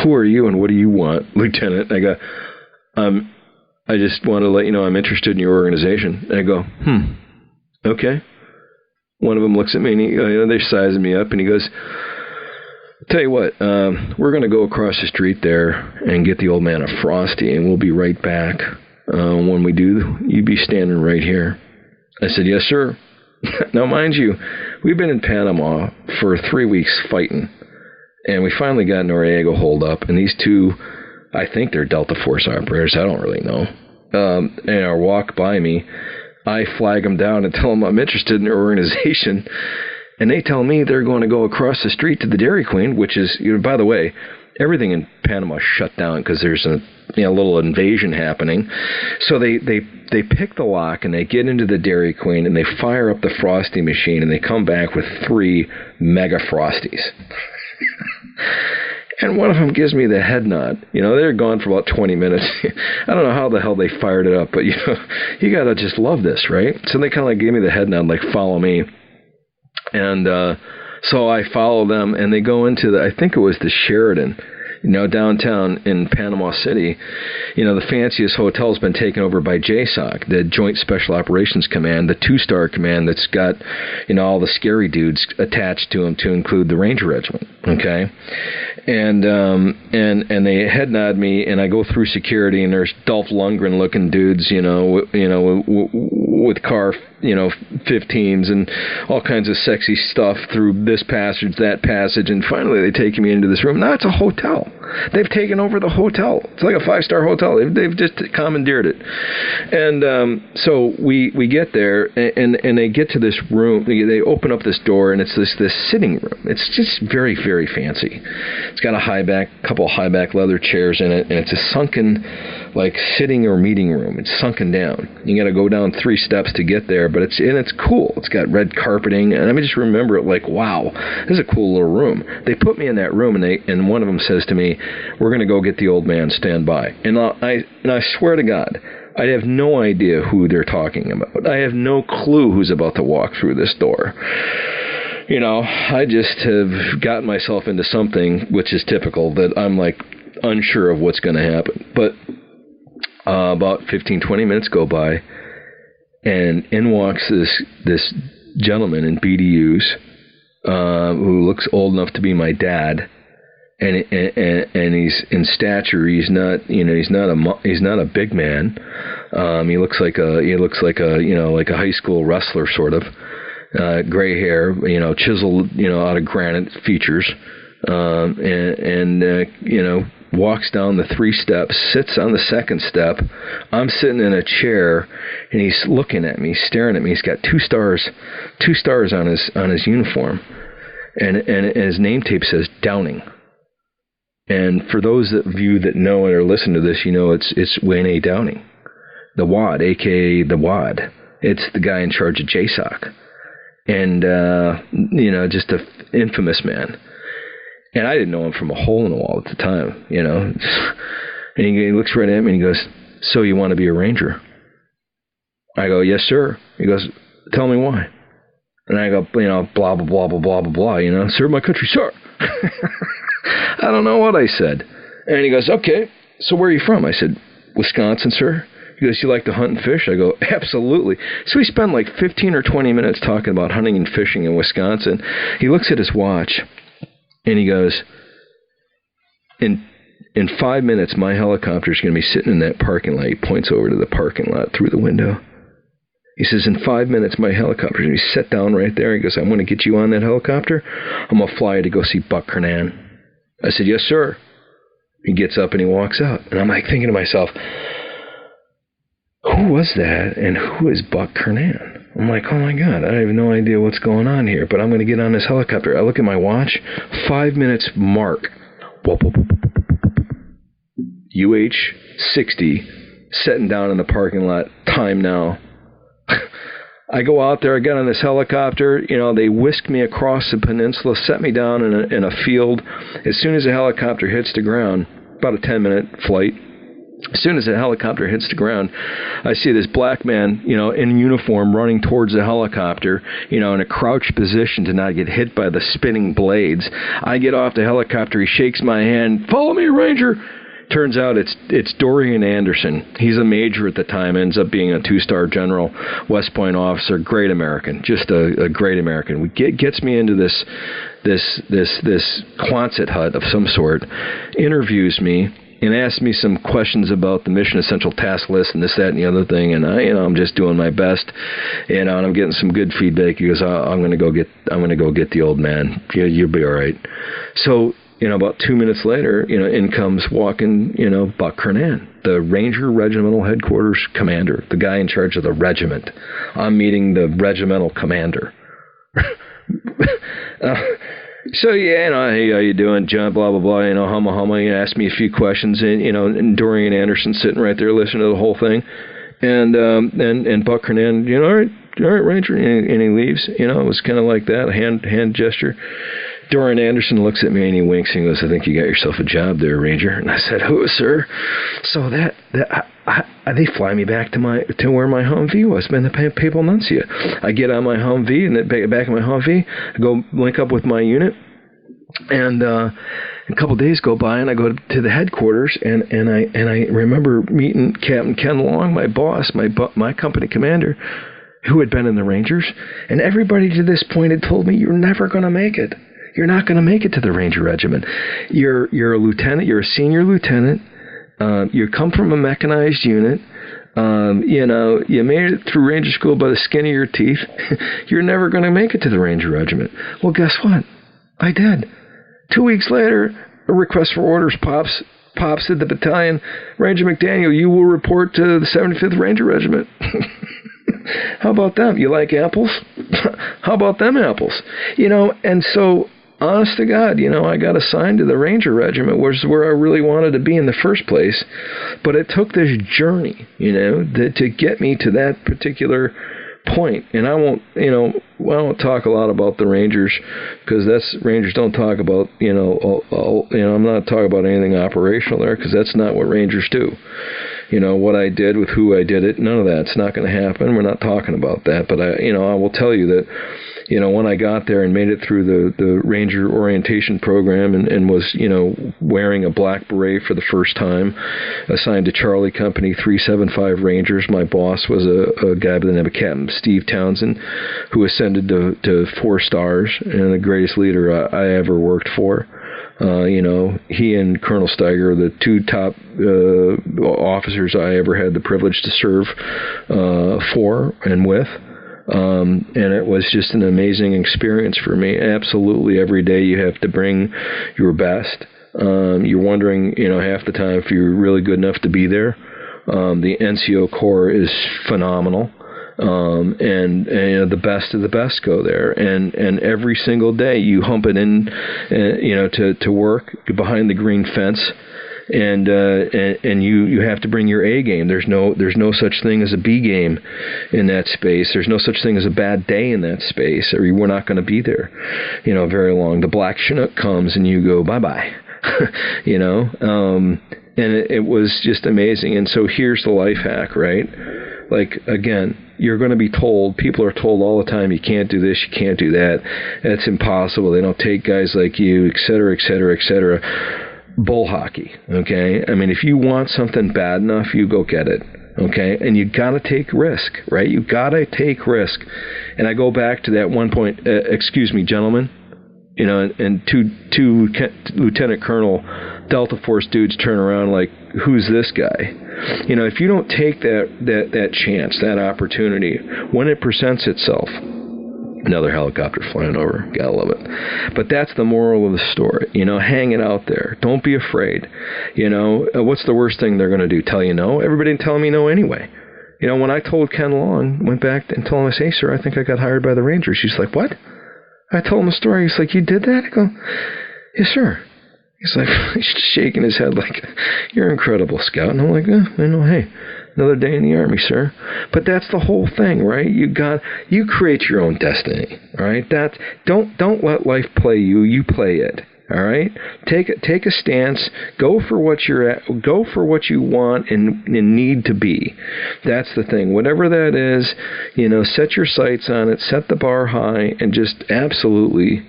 who are you and what do you want, Lieutenant? I go, I just want to let you know I'm interested in your organization. And I go, okay. One of them looks at me and they're sizing me up, and he goes, tell you what, we're going to go across the street there and get the old man a Frosty, and we'll be right back. When we do, you be standing right here. I said, yes, sir. Now, mind you, we've been in Panama for 3 weeks fighting, and we finally got Noriega holed up, and these two, I think they're Delta Force operators, I don't really know, and are walk by me. I flag them down and tell them I'm interested in their organization, and they tell me they're going to go across the street to the Dairy Queen, which is, by the way, everything in Panama shut down because there's a little invasion happening. So they pick the lock and they get into the Dairy Queen and they fire up the Frosty machine and they come back with 3 mega Frosties. And one of them gives me the head nod. They're gone for about 20 minutes. I don't know how the hell they fired it up, but you got to just love this, right? So they kind of like gave me the head nod, like, follow me. And so I follow them, and they go into I think it was the Sheridan, downtown in Panama City. The fanciest hotel's been taken over by JSOC, the Joint Special Operations Command, the 2-star command that's got, all the scary dudes attached to them, to include the Ranger Regiment. Okay. And they head nod me, and I go through security, and there's Dolph Lundgren looking dudes, with car, 15s and all kinds of sexy stuff through this passage, that passage, and finally they take me into this room. Now it's a hotel. They've taken over the hotel. It's like a 5-star hotel. They've just commandeered it. And so we get there, and they get to this room. They open up this door, and it's this sitting room. It's just very, very fancy. It's got a couple high back leather chairs in it, and it's a sunken, like, sitting or meeting room. It's sunken down. You got to go down 3 steps to get there, but it's cool. It's got red carpeting, and I just remember it like, wow, this is a cool little room. They put me in that room, and one of them says to me, we're going to go get the old man, stand by. And I swear to God, I have no idea who they're talking about. I have no clue who's about to walk through this door. I just have gotten myself into something, which is typical, that I'm like unsure of what's going to happen. But about 15, 20 minutes go by, and in walks this gentleman in BDUs who looks old enough to be my dad, and he's in stature. He's not a big man. He looks like a high school wrestler sort of. Gray hair, chiseled, out of granite features, and walks down the 3 steps, sits on the 2nd step. I'm sitting in a chair, and he's looking at me, staring at me. He's got 2 stars on his uniform, and his name tape says Downing. And for those of you that know it or listen to this, it's Wayne A. Downing, the WAD, aka the WAD. It's the guy in charge of JSOC. And, just an infamous man. And I didn't know him from a hole in the wall at the time, And he looks right at me and he goes, so you want to be a Ranger? I go, yes, sir. He goes, tell me why. And I go, blah, blah, blah, blah, blah, blah, blah, serve my country, sir. I don't know what I said. And he goes, okay, so where are you from? I said, Wisconsin, sir. He goes, you like to hunt and fish? I go, absolutely. So we spent like 15 or 20 minutes talking about hunting and fishing in Wisconsin. He looks at his watch, and he goes, in 5 minutes, my helicopter's going to be sitting in that parking lot. He points over to the parking lot through the window. He says, in 5 minutes, my helicopter's going to be set down right there. He goes, I'm going to get you on that helicopter. I'm going to fly you to go see Buck Kernan. I said, yes, sir. He gets up and he walks out. And I'm like thinking to myself, who was that, and who is Buck Kernan? I'm like, oh my God, I have no idea what's going on here, but I'm going to get on this helicopter. I look at my watch, 5 minutes mark. UH-60 sitting down in the parking lot. Time now. I go out there, I get on this helicopter, they whisk me across the peninsula, set me down in a field. As soon as the helicopter hits the ground, about a 10-minute flight, as soon as the helicopter hits the ground, I see this black man, in uniform running towards the helicopter, in a crouched position to not get hit by the spinning blades. I get off the helicopter, he shakes my hand, "Follow me, Ranger!" Turns out it's Dorian Anderson. He's a major at the time, ends up being a 2-star general, West Point officer, great American, just a great American. Gets me into this Quonset hut of some sort, interviews me, and asks me some questions about the mission essential task list and this, that, and the other thing. And I'm just doing my best, and I'm getting some good feedback. He goes, I'm going to go get the old man. You'll be all right. So, about 2 minutes later, in comes walking, Buck Kernan, the Ranger Regimental Headquarters commander, the guy in charge of the regiment. I'm meeting the regimental commander. So, hey, how you doing, John, blah, blah, blah, humma. He asked me a few questions, and, and Dorian Anderson sitting right there listening to the whole thing. And Buck Kernan, all right, Ranger, and he leaves. It was kind of like that, a hand gesture. Dorian Anderson looks at me and he winks and goes, "I think you got yourself a job there, Ranger." And I said, "Who, sir?" So they fly me back to where my Humvee was, been the papal nuncio. I get on my Humvee, and back in my Humvee, I go link up with my unit, and a couple of days go by, and I go to the headquarters, and I remember meeting Captain Ken Long, my boss, my company commander, who had been in the Rangers, and everybody to this point had told me, "You're never going to make it. You're not going to make it to the Ranger Regiment. You're a lieutenant. You're a senior lieutenant. You come from a mechanized unit. You made it through Ranger School by the skin of your teeth. You're never going to make it to the Ranger Regiment." Well, guess what? I did. 2 weeks later, a request for orders pops at the battalion. "Ranger McDaniel, you will report to the 75th Ranger Regiment." How about them? You like apples? How about them apples? And so, honest to God, I got assigned to the Ranger Regiment, which is where I really wanted to be in the first place. But it took this journey, to get me to that particular point. And I won't talk a lot about the Rangers, because Rangers don't talk about, I'm not talking about anything operational there, because that's not what Rangers do. What I did with who I did it, none of that's not going to happen. We're not talking about that. But I will tell you that, when I got there and made it through the Ranger orientation program and was, wearing a black beret for the first time, assigned to Charlie Company 375 Rangers. My boss was a guy by the name of Captain Steve Townsend, who ascended to 4 stars and the greatest leader I ever worked for. He and Colonel Steiger, the 2 top officers I ever had the privilege to serve for and with. And it was just an amazing experience for me. Absolutely every day you have to bring your best. You're wondering, half the time if you're really good enough to be there. The NCO Corps is phenomenal. And the best of the best go there, and every single day you hump it in, to work behind the green fence, and you have to bring your A game. There's no such thing as a B game in that space. There's no such thing as a bad day in that space, or we're not going to be there, very long. The black Chinook comes and you go bye-bye, and it was just amazing. And so here's the life hack, right? Like, again, you're going to be told, people are told all the time, you can't do this, you can't do that. That's impossible. They don't take guys like you, et cetera, et cetera, et cetera. Bull hockey, okay? I mean, if you want something bad enough, you go get it, okay? And you got to take risk, right? You got to take risk. And I go back to that one point, excuse me, gentlemen, and two Lieutenant Colonel Delta Force dudes turn around like, who's this guy? If you don't take that chance, that opportunity, when it presents itself, another helicopter flying over, gotta love it. But that's the moral of the story. Hang it out there. Don't be afraid. What's the worst thing they're going to do? Tell you no? Everybody telling me no anyway. When I told Ken Long, went back and told him, I say, "Hey, sir, I think I got hired by the Rangers." She's like, "What?" I told him the story. He's like, "You did that?" I go, "Yes, sir." He's like shaking his head like, you're an incredible scout. And I'm like, hey, another day in the Army, sir. But that's the whole thing, right? You create your own destiny, all right? Don't let life play you. You play it, all right? Take a stance. Go for what you're at. Go for what you want and need to be. That's the thing. Whatever that is, set your sights on it. Set the bar high, and just absolutely,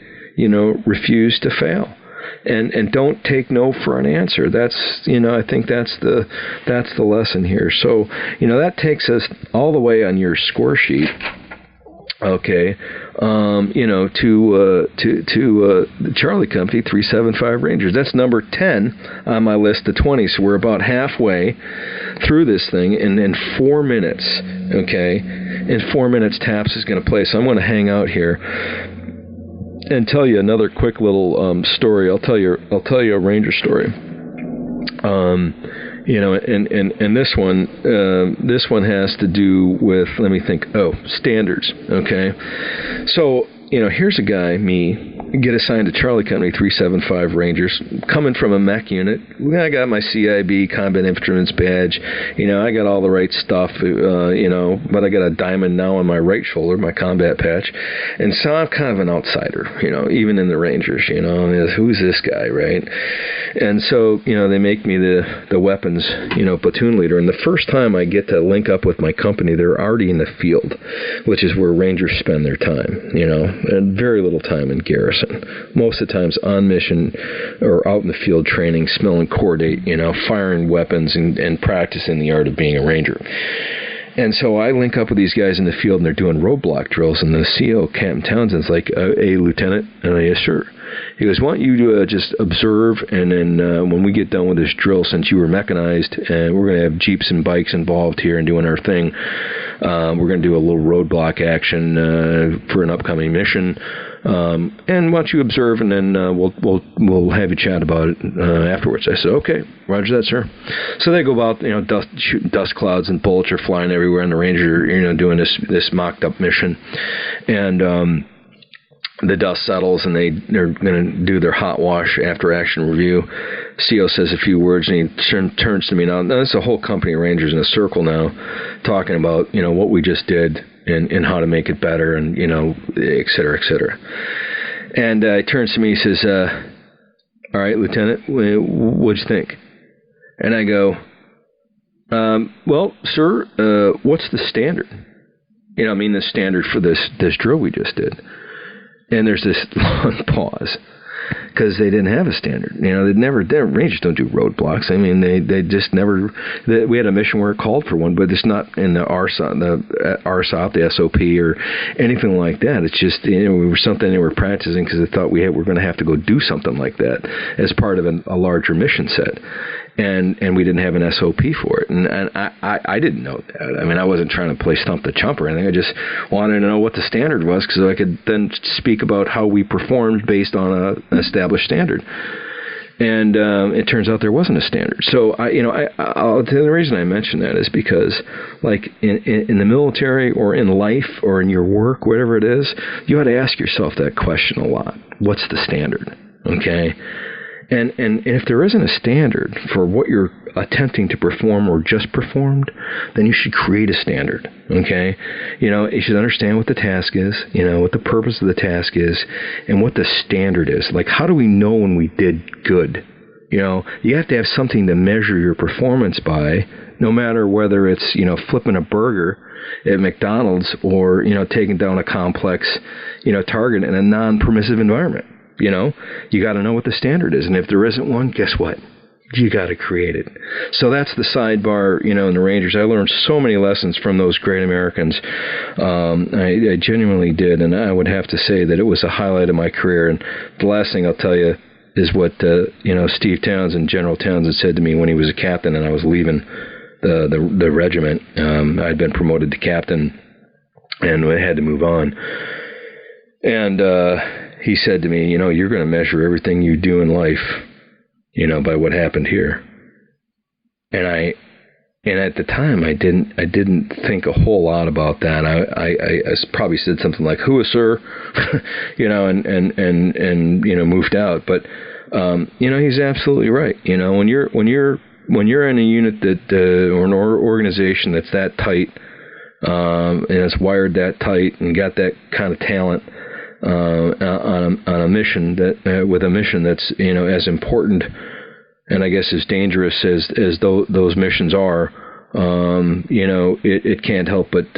refuse to fail. And don't take no for an answer. That's, I think that's the lesson here. So, that takes us all the way on your score sheet. Okay, to the Charlie Company 375 Rangers. That's number 10 on my list of 20. So we're about halfway through this thing, and in 4 minutes, okay, in 4 minutes, Taps is going to play. So I'm going to hang out here and tell you another quick little story. I'll tell you a Ranger story. And this one has to do with, let me think. Standards. Okay, so here's a guy, me, get assigned to Charlie Company 375 Rangers, coming from a mech unit. I got my CIB, Combat Infantryman's badge. I got all the right stuff, but I got a diamond now on my right shoulder, my combat patch. And so I'm kind of an outsider, even in the Rangers, who's this guy, right? And so, they make me the weapons, platoon leader. And the first time I get to link up with my company, they're already in the field, which is where Rangers spend their time, and very little time in garrison. Most of the time's on mission or out in the field training, smelling cordate, firing weapons and practicing the art of being a Ranger. And so I link up with these guys in the field, and they're doing roadblock drills, and the CO, Captain Townsend's like, hey, Lieutenant. And I, yes, sir. He goes, why don't you just observe, and then when we get done with this drill, since you were mechanized, and we're going to have jeeps and bikes involved here and doing our thing, we're going to do a little roadblock action for an upcoming mission. And why don't you observe, and then we'll have you chat about it afterwards. I said, okay, roger that, sir. So they go about, shooting dust clouds, and bullets are flying everywhere, and the Ranger, doing this mocked up mission, and the dust settles, and they're going to do their hot wash after action review. CO says a few words, and he turns to me. Now there's a whole company of Rangers in a circle now, talking about what we just did and how to make it better, and et cetera, et cetera. And he turns to me. He says, "All right, Lieutenant, what'd you think?" And I go, "Well, sir, what's the standard? The standard for this drill we just did." And there's this long pause, because they didn't have a standard. Rangers don't do roadblocks. They just never. We had a mission where it called for one, but it's not in the RSOP, the SOP, or anything like that. It's just we were something they were practicing because they thought we were going to have to go do something like that as part of a larger mission set. And we didn't have an SOP for it, and I didn't know that. I wasn't trying to play stump the chump or anything. I just wanted to know what the standard was, because I could then speak about how we performed based on an established standard. And it turns out there wasn't a standard. So the reason I mention that is because, like in the military or in life or in your work, whatever it is, you ought to ask yourself that question a lot. What's the standard? Okay. And if there isn't a standard for what you're attempting to perform or just performed, then you should create a standard, okay? You should understand what the task is, what the purpose of the task is, and what the standard is. Like, how do we know when we did good? You have to have something to measure your performance by, no matter whether it's, flipping a burger at McDonald's or, taking down a complex, target in a non-permissive environment. You got to know what the standard is. And if there isn't one, guess what? You got to create it. So that's the sidebar, in the Rangers. I learned so many lessons from those great Americans. I genuinely did. And I would have to say that it was a highlight of my career. And the last thing I'll tell you is what, Steve Townsend, General Townsend, said to me when he was a captain and I was leaving the regiment. I'd been promoted to captain and I had to move on. And, he said to me, you're going to measure everything you do in life, by what happened here. And at the time I didn't think a whole lot about that. I probably said something like, "Who is sir?" and moved out. But He's absolutely right. When you're in a unit that or an organization that's that tight, and it's wired that tight and got that kind of talent on a mission with a mission that's as important and I guess as dangerous as those missions are, it can't help but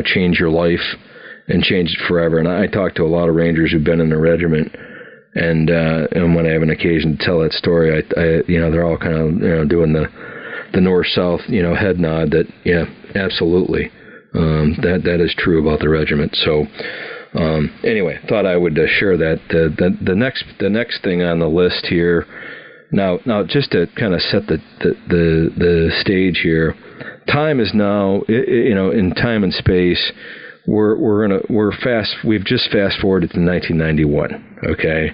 change your life and change it forever. And I talk to a lot of Rangers who've been in the regiment. And when I have an occasion to tell that story, I they're all kind of doing the north-south head nod that absolutely that is true about the regiment. So anyway, thought I would share that. The next thing on the list here now just to kind of set the stage here. Time is now in time and space. We've just fast forwarded to 1991. Okay,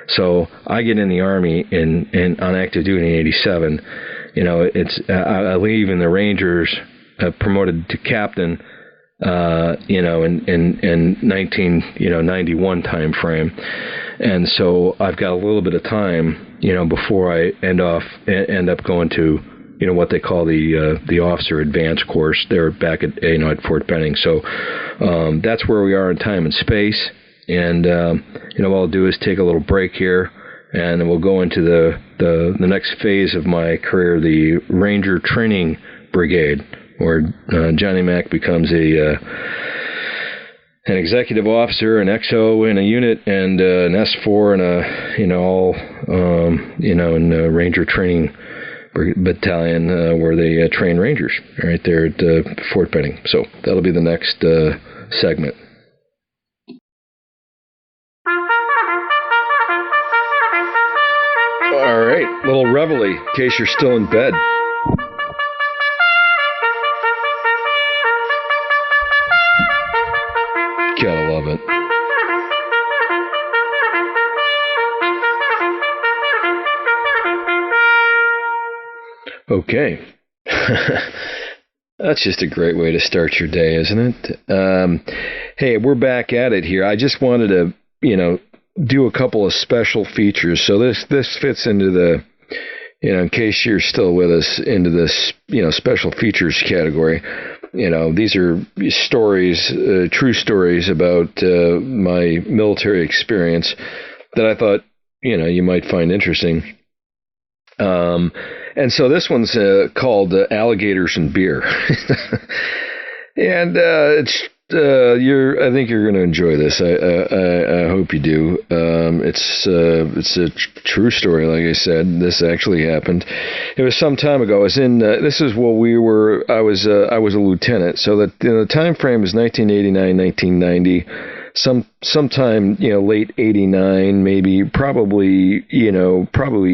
so I get in the Army on active duty in '87. I leave in the Rangers, promoted to captain. In 1991 time frame, and so I've got a little bit of time, before I end up going to what they call the officer advanced course. They're back at at Fort Benning. So that's where we are in time and space. And what I'll do is take a little break here, and then we'll go into the next phase of my career, the Ranger Training Brigade, where Johnny Mac becomes an executive officer, an XO in a unit, and an S4 and in a Ranger Training Battalion where they train Rangers right there at Fort Benning. So that'll be the next segment. All right, little reveille in case you're still in bed. Gotta love it. Okay. That's just a great way to start your day, isn't it? Hey, we're back at it here. I just wanted to, do a couple of special features. So this fits into the, in case you're still with us, into this, special features category. These are stories, true stories about my military experience that I thought, you might find interesting. And so this one's called Alligators and Beer. And I think you're going to enjoy this. I hope you do. It's a true story. Like I said, this actually happened. It was some time ago. I was in. This is what we were. I was a lieutenant. So that the time frame is 1989, 1990. Sometime late 89, maybe probably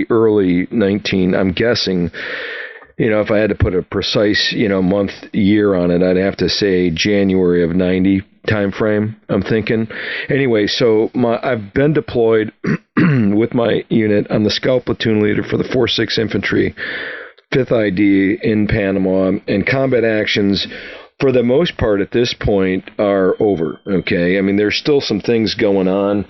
early 19. I'm guessing. If I had to put a precise, month, year on it, I'd have to say January of 90 time frame, I'm thinking. Anyway, so I've been deployed with my unit. I'm the scout platoon leader for the 4-6 Infantry, 5th ID in Panama, and combat actions, for the most part at this point, are over, okay? I mean, there's still some things going on.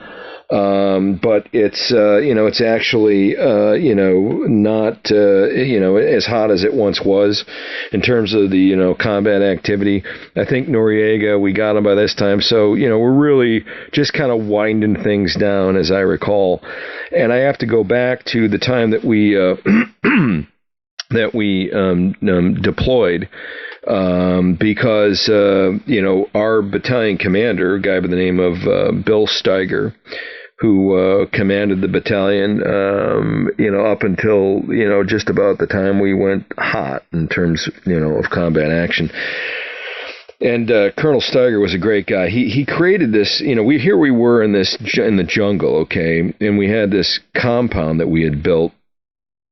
But it's it's actually not as hot as it once was in terms of the combat activity. I think Noriega, we got them by this time, so we're really just kind of winding things down, as I recall. And I have to go back to the time that we deployed. Because our battalion commander, a guy by the name of Bill Steiger, who commanded the battalion, up until just about the time we went hot in terms of combat action. And Colonel Steiger was a great guy. He created this. We were in the jungle, okay, and we had this compound that we had built.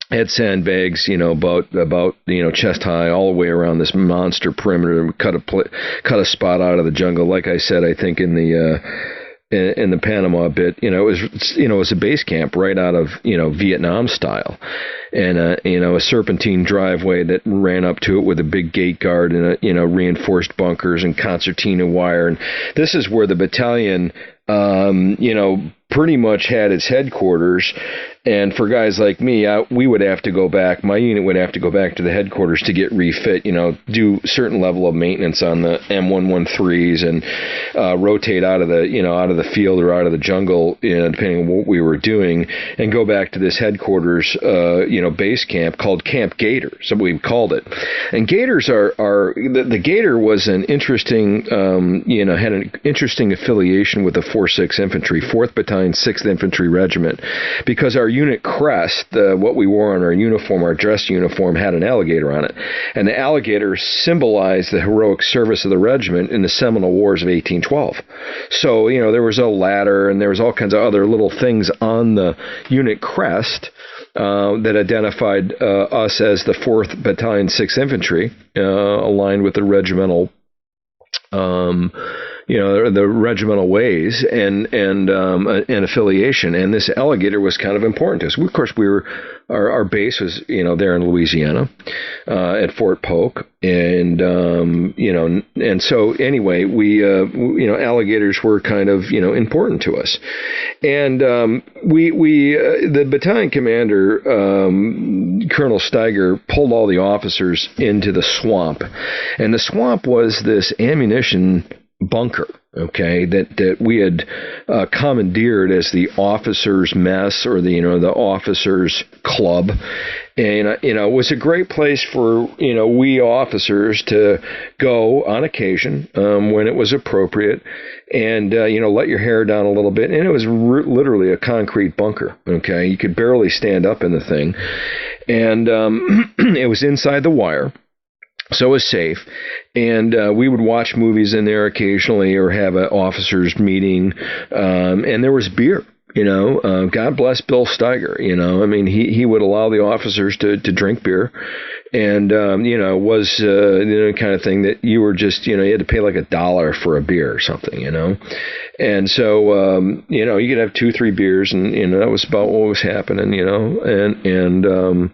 Had sandbags, about chest high all the way around this monster perimeter. Cut a spot out of the jungle. Like I said, I think in the Panama bit, it was a base camp right out of Vietnam style, and a serpentine driveway that ran up to it with a big gate guard and reinforced bunkers and concertina wire. And this is where the battalion, pretty much had its headquarters. And for guys like me, we would have to go back. My unit would have to go back to the headquarters to get refit. Do certain level of maintenance on the M113s and rotate out of the field or out of the jungle, depending on what we were doing, and go back to this headquarters, base camp called Camp Gator. So we called it. And Gators are the Gator was an interesting, had an interesting affiliation with the 4th Infantry, 4th Battalion, 6th Infantry Regiment, because our unit crest, what we wore on our uniform, our dress uniform, had an alligator on it. And the alligator symbolized the heroic service of the regiment in the Seminole Wars of 1812. So, there was a ladder and there was all kinds of other little things on the unit crest that identified us as the 4th Battalion, 6th Infantry, aligned with the regimental the regimental ways and affiliation. And this alligator was kind of important to us. Of course, our base was, there in Louisiana, at Fort Polk. And, and so anyway, we, alligators were kind of, important to us. And, the battalion commander, Colonel Steiger, pulled all the officers into the swamp. And the swamp was this ammunition bunker, that we had commandeered as the officers' mess or the officers' club. And, it was a great place for, we officers to go on occasion when it was appropriate and, let your hair down a little bit. And it was literally a concrete bunker, You could barely stand up in the thing. And it was inside the wire. So it was safe, and we would watch movies in there occasionally or have an officers' meeting, and there was beer. God bless Bill Steiger. He would allow the officers to drink beer, and was the kind of thing that you were just you had to pay like $1 for a beer or something, and so you could have 2-3 beers, and that was about what was happening, and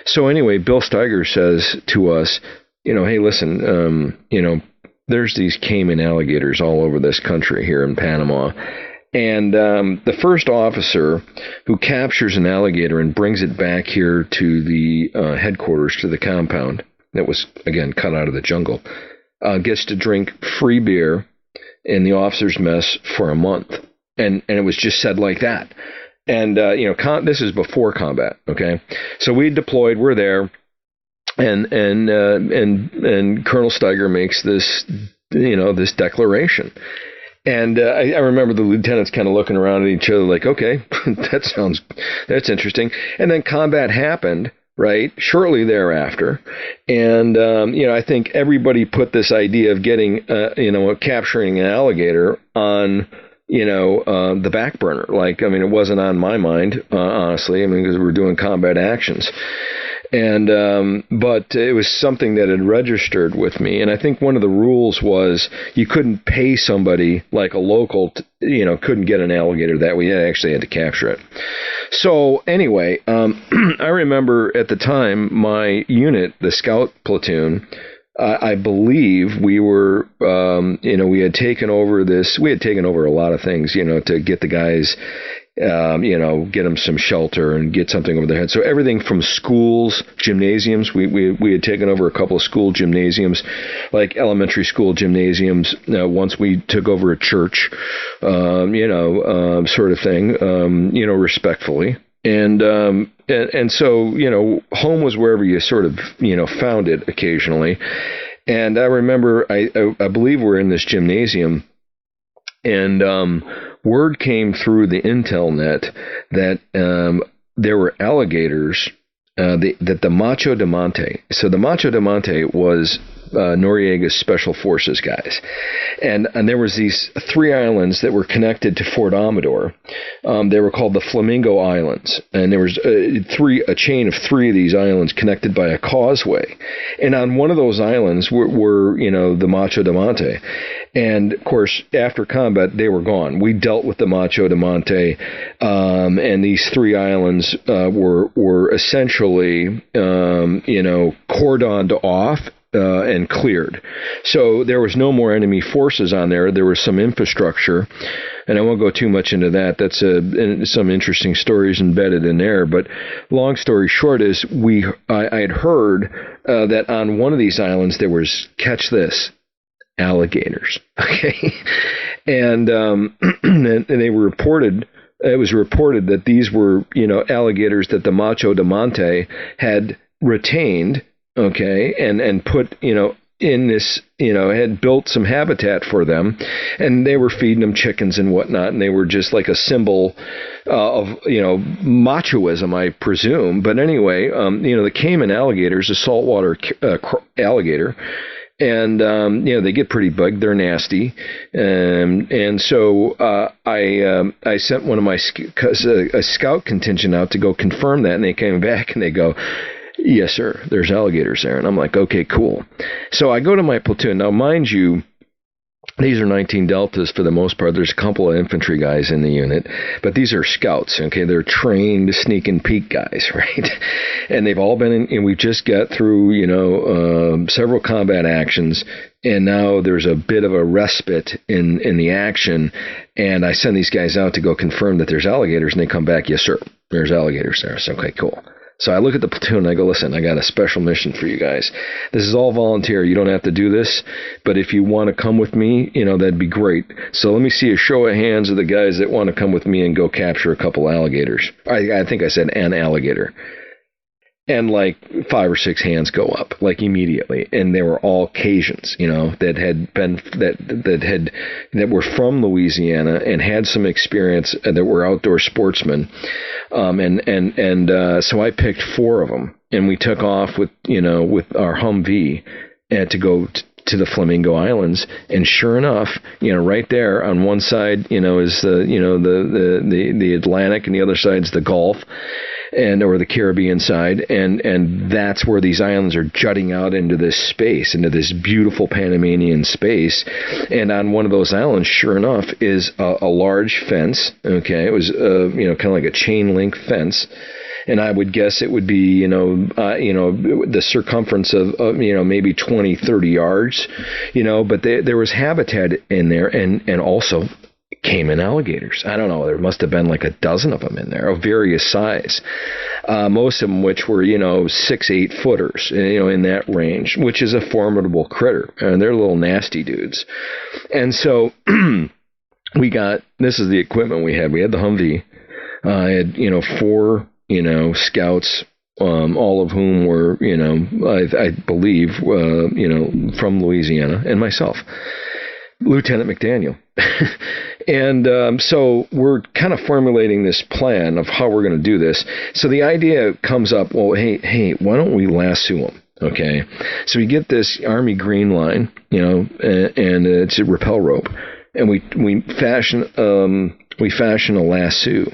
so anyway, Bill Steiger says to us, hey, listen, there's these Cayman alligators all over this country here in Panama. And the first officer who captures an alligator and brings it back here to the headquarters, to the compound that was, again, cut out of the jungle, gets to drink free beer in the officer's mess for a month. And it was just said like that. And, this is before combat, okay? So we deployed, we're there. And Colonel Steiger makes this, this declaration. And I remember the lieutenants kind of looking around at each other like, okay, that's interesting. And then combat happened, right, shortly thereafter. And, I think everybody put this idea of getting, capturing an alligator on, the back burner. It wasn't on my mind, honestly, because we were doing combat actions. And, but it was something that had registered with me. And I think one of the rules was you couldn't pay somebody like a local, couldn't get an alligator that way. You actually had to capture it. So anyway, I remember at the time my unit, the scout platoon, I believe we were, we had taken over a lot of things, to get the guys, get them some shelter and get something over their head. So everything from schools, gymnasiums, we had taken over a couple of school gymnasiums, like elementary school gymnasiums. Once we took over a church, sort of thing, respectfully. And so, home was wherever you sort of, found it occasionally. And I remember, I believe we're in this gymnasium, and word came through the intel net that there were alligators, that the Macho de Monte. So the Macho de Monte was Noriega's Special Forces guys. And there was these 3 islands that were connected to Fort Amador. They were called the Flamingo Islands. And there was a chain of 3 of these islands connected by a causeway. And on one of those islands were the Macho de Monte. And, of course, after combat, they were gone. We dealt with the Macho de Monte, and these 3 islands were essentially, cordoned off and cleared. So there was no more enemy forces on there. There was some infrastructure, and I won't go too much into that. That's some interesting stories embedded in there. But long story short is I had heard that on one of these islands there was, catch this, alligators. Okay, and they were reported. It was reported that these were, alligators that the Macho de Monte had retained, okay, and put, in this, had built some habitat for them, and they were feeding them chickens and whatnot, and they were just like a symbol of, machoism, I presume. But anyway, the Cayman alligator is a saltwater alligator. And, they get pretty big. They're nasty. And so I sent one of my a scout contingent out to go confirm that. And they came back and they go, yes, sir, there's alligators there. And I'm like, okay, cool. So I go to my platoon. Now, mind you, these are 19 Deltas for the most part. There's a couple of infantry guys in the unit, but these are scouts, okay? They're trained sneak and peek guys, right? And they've all been in, and we've just got through, several combat actions, and now there's a bit of a respite in the action, and I send these guys out to go confirm that there's alligators, and they come back, yes, sir, there's alligators there. So, okay, cool. So I look at the platoon and I go, listen, I got a special mission for you guys. This is all volunteer. You don't have to do this, but if you want to come with me, that'd be great. So let me see a show of hands of the guys that want to come with me and go capture a couple alligators. I think I said an alligator. And like 5 or 6 hands go up, like immediately, and they were all Cajuns, that were from Louisiana and had some experience, that were outdoor sportsmen, so I picked 4 of them, and we took off with our Humvee to go to the Flamingo Islands, and sure enough, right there on one side, is the Atlantic, and the other side's the Gulf. Or the Caribbean side, and that's where these islands are jutting out into this space, into this beautiful Panamanian space. And on one of those islands, sure enough, is a large fence. Okay, it was kind of like a chain link fence. And I would guess it would be, the circumference of maybe 20, 30 yards, but there was habitat in there, and also Cayman alligators. I don't know, there must have been like a dozen of them in there of various size. Most of them which were, 6-8 footers, in that range, which is a formidable critter. And they're little nasty dudes. And so this is the equipment we had. We had the Humvee. I had, 4, scouts, all of whom were, I believe, from Louisiana, and myself, Lieutenant McDaniel. And so we're kind of formulating this plan of how we're going to do this. So the idea comes up, well, hey, why don't we lasso them? Okay. So we get this Army green line, and it's a rappel rope, and we fashion a lasso,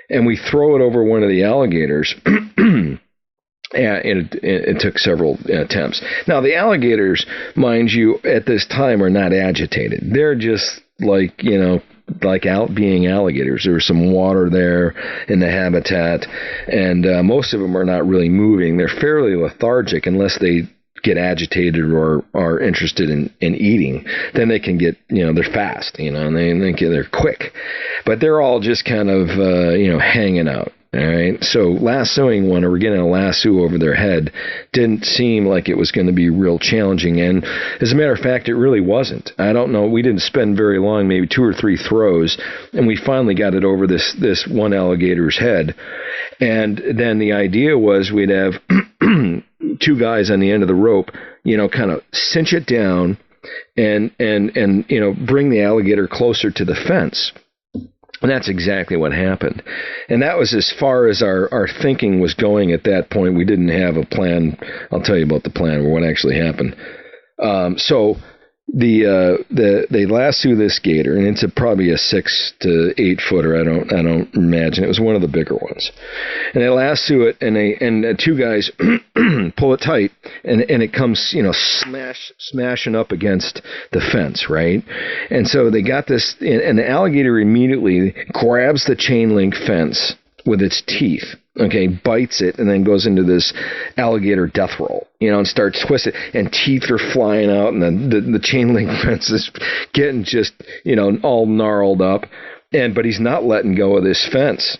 and we throw it over one of the alligators. And it took several attempts. Now, the alligators, mind you, at this time are not agitated. They're just like out being alligators. There was some water there in the habitat, and most of them are not really moving. They're fairly lethargic unless they get agitated or are interested in eating. Then they can get, they're fast, and they're quick. But they're all just kind of, hanging out. All right, so lassoing one, or getting a lasso over their head, didn't seem like it was going to be real challenging. And as a matter of fact, it really wasn't. I don't know. We didn't spend very long, maybe 2 or 3 throws, and we finally got it over this one alligator's head. And then the idea was we'd have 2 guys on the end of the rope, kind of cinch it down and bring the alligator closer to the fence. And that's exactly what happened. And that was as far as our thinking was going at that point. We didn't have a plan. I'll tell you about the plan, or what actually happened. So they lasso this gator, and it's probably a 6 to 8 footer. I don't imagine. It was one of the bigger ones. And they lasso it, and 2 guys pull it tight, and it comes, smashing up against the fence, right? And so they got this, and the alligator immediately grabs the chain link fence with its teeth, okay, bites it, and then goes into this alligator death roll, and starts twisting, and teeth are flying out, and the chain link fence is getting just, all gnarled up, but he's not letting go of this fence.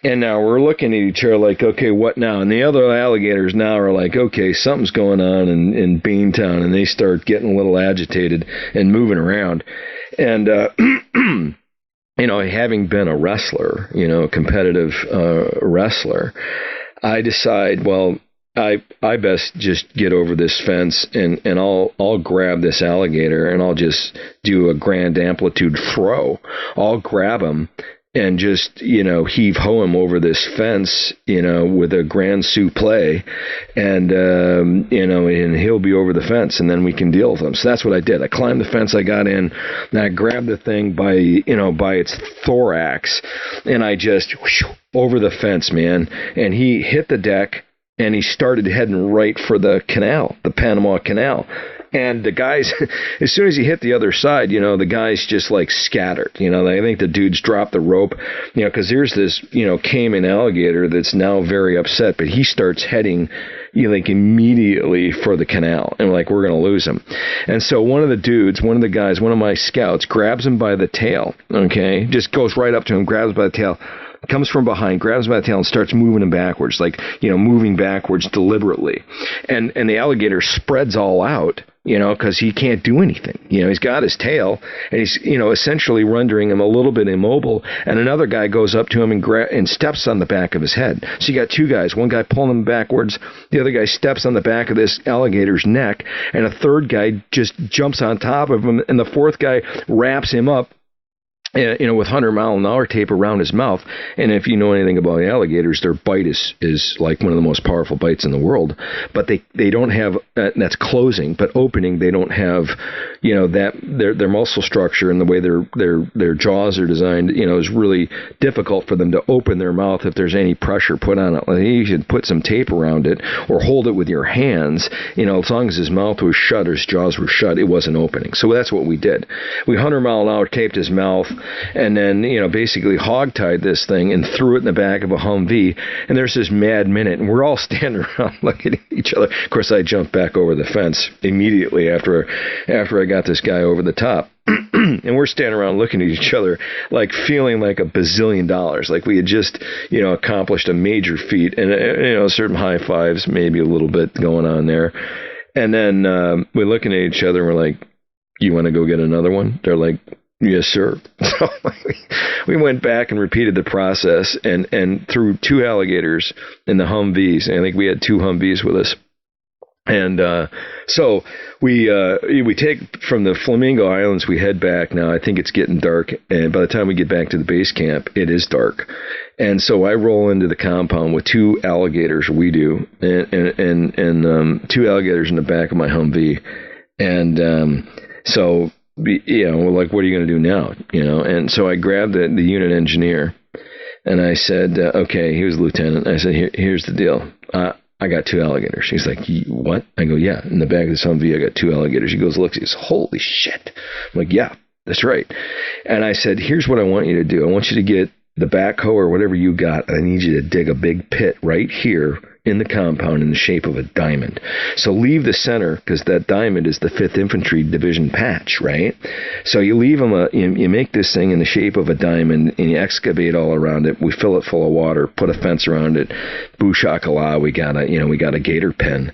And now we're looking at each other like, okay, what now? And the other alligators now are like, okay, something's going on in Beantown, and they start getting a little agitated and moving around. And, having been a wrestler, a competitive wrestler, I decide, well, I best just get over this fence and I'll grab this alligator and I'll just do a grand amplitude throw. I'll grab him and just, heave-ho him over this fence, with a grand souffle, and, and he'll be over the fence, and then we can deal with him. So that's what I did. I climbed the fence, I got in, and I grabbed the thing by its thorax, and I just, over the fence, man, and he hit the deck, and he started heading right for the canal, the Panama Canal. And the guys, as soon as he hit the other side, the guys just like scattered. I think the dudes dropped the rope, because there's this, Cayman alligator that's now very upset, but he starts heading, immediately for the canal. And we're going to lose him. And so one of the guys, one of my scouts, grabs him by the tail, okay, just goes right up to him, grabs him by the tail, comes from behind, grabs him by the tail, and starts moving him backwards, moving backwards deliberately. And the alligator spreads all out, because he can't do anything. He's got his tail, and he's, essentially rendering him a little bit immobile. And another guy goes up to him and steps on the back of his head. So you got two guys, one guy pulling him backwards, the other guy steps on the back of this alligator's neck, and a third guy just jumps on top of him, and the fourth guy wraps him up, with 100-mile-an-hour tape around his mouth. And if you know anything about alligators, their bite is like one of the most powerful bites in the world. But they don't have, that's closing, but opening, they don't have, that their muscle structure and the way their jaws are designed, is really difficult for them to open their mouth if there's any pressure put on it. You should put some tape around it or hold it with your hands. As long as his mouth was shut or his jaws were shut, it wasn't opening. So that's what we did. We 100-mile-an-hour taped his mouth, and then, basically hogtied this thing and threw it in the back of a Humvee. And there's this mad minute, and we're all standing around looking at each other. Of course, I jumped back over the fence immediately after I got this guy over the top. And we're standing around looking at each other, feeling like $1 bazillion, like we had just, accomplished a major feat, and, certain high fives, maybe a little bit going on there. And then we're looking at each other, and we're like, you want to go get another one? They're like, yes, sir. So we went back and repeated the process and threw 2 alligators in the Humvees. I think we had 2 Humvees with us. And so we take from the Flamingo Islands, we head back. Now I think it's getting dark, and by the time we get back to the base camp, it is dark. And so I roll into the compound with 2 alligators. We do, and 2 alligators in the back of my Humvee. And so, we're like, what are you going to do now? And so I grabbed the unit engineer, and I said, okay, he was the lieutenant. I said, here's the deal. I got 2 alligators. He's like, what? I go, yeah, in the back of the Humvee, I got 2 alligators. He goes, looks, he goes, holy shit. I'm like, yeah, that's right. And I said, here's what I want you to do. I want you to get the backhoe or whatever you got. I need you to dig a big pit right here in the compound in the shape of a diamond. So leave the center, because that diamond is the 5th Infantry Division patch, right? So you leave them, you make this thing in the shape of a diamond, and you excavate all around it. We fill it full of water, put a fence around it. Boo shakala, we got a gator pen.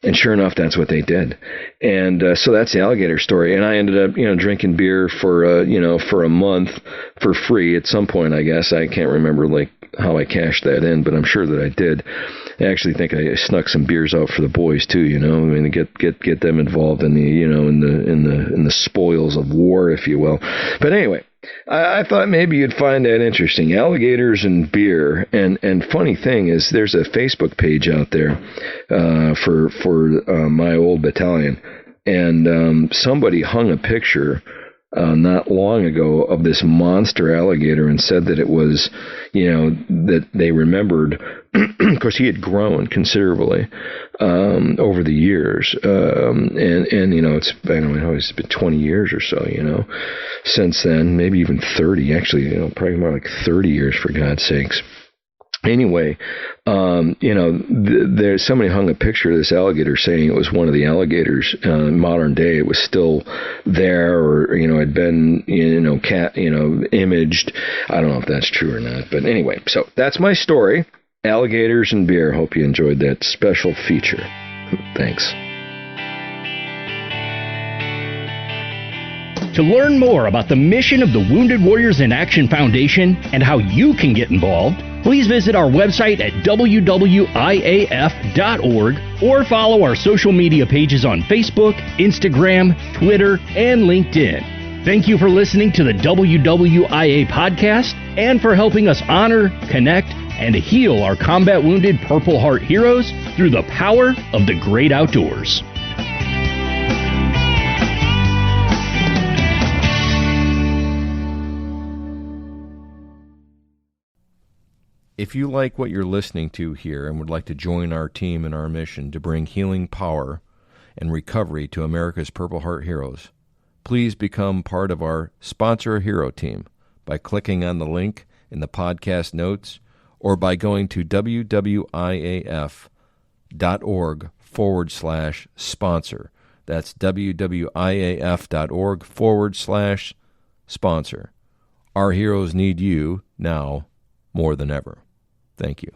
And sure enough, that's what they did. And so that's the alligator story. And I ended up, drinking beer for a month for free at some point, I guess. I can't remember how I cashed that in, but I'm sure that I did. I actually think I snuck some beers out for the boys too, to get them involved in the, in the spoils of war, if you will. But anyway, I thought maybe you'd find that interesting. Alligators and beer. And funny thing is, there's a Facebook page out there for my old battalion. And somebody hung a picture not long ago of this monster alligator and said that it was, that they remembered. Of course, he had grown considerably over the years, and it's it's been 20 years or so, since then, maybe even 30. Actually, probably more like 30 years for God's sakes. Anyway, there's somebody hung a picture of this alligator saying it was one of the alligators in modern day. It was still there, or had been imaged. I don't know if that's true or not, but anyway. So that's my story. Alligators and beer. Hope you enjoyed that special feature. Thanks. To learn more about the mission of the Wounded Warriors in Action Foundation and how you can get involved, please visit our website at WWIAF.org or follow our social media pages on Facebook, Instagram, Twitter, and LinkedIn. Thank you for listening to the WWIA Podcast and for helping us honor, connect, and heal our combat wounded Purple Heart heroes through the power of the great outdoors. If you like what you're listening to here and would like to join our team in our mission to bring healing power and recovery to America's Purple Heart heroes, please become part of our Sponsor a Hero team by clicking on the link in the podcast notes or by going to WWIAF.org/sponsor. That's WWIAF.org/sponsor. Our heroes need you now more than ever. Thank you.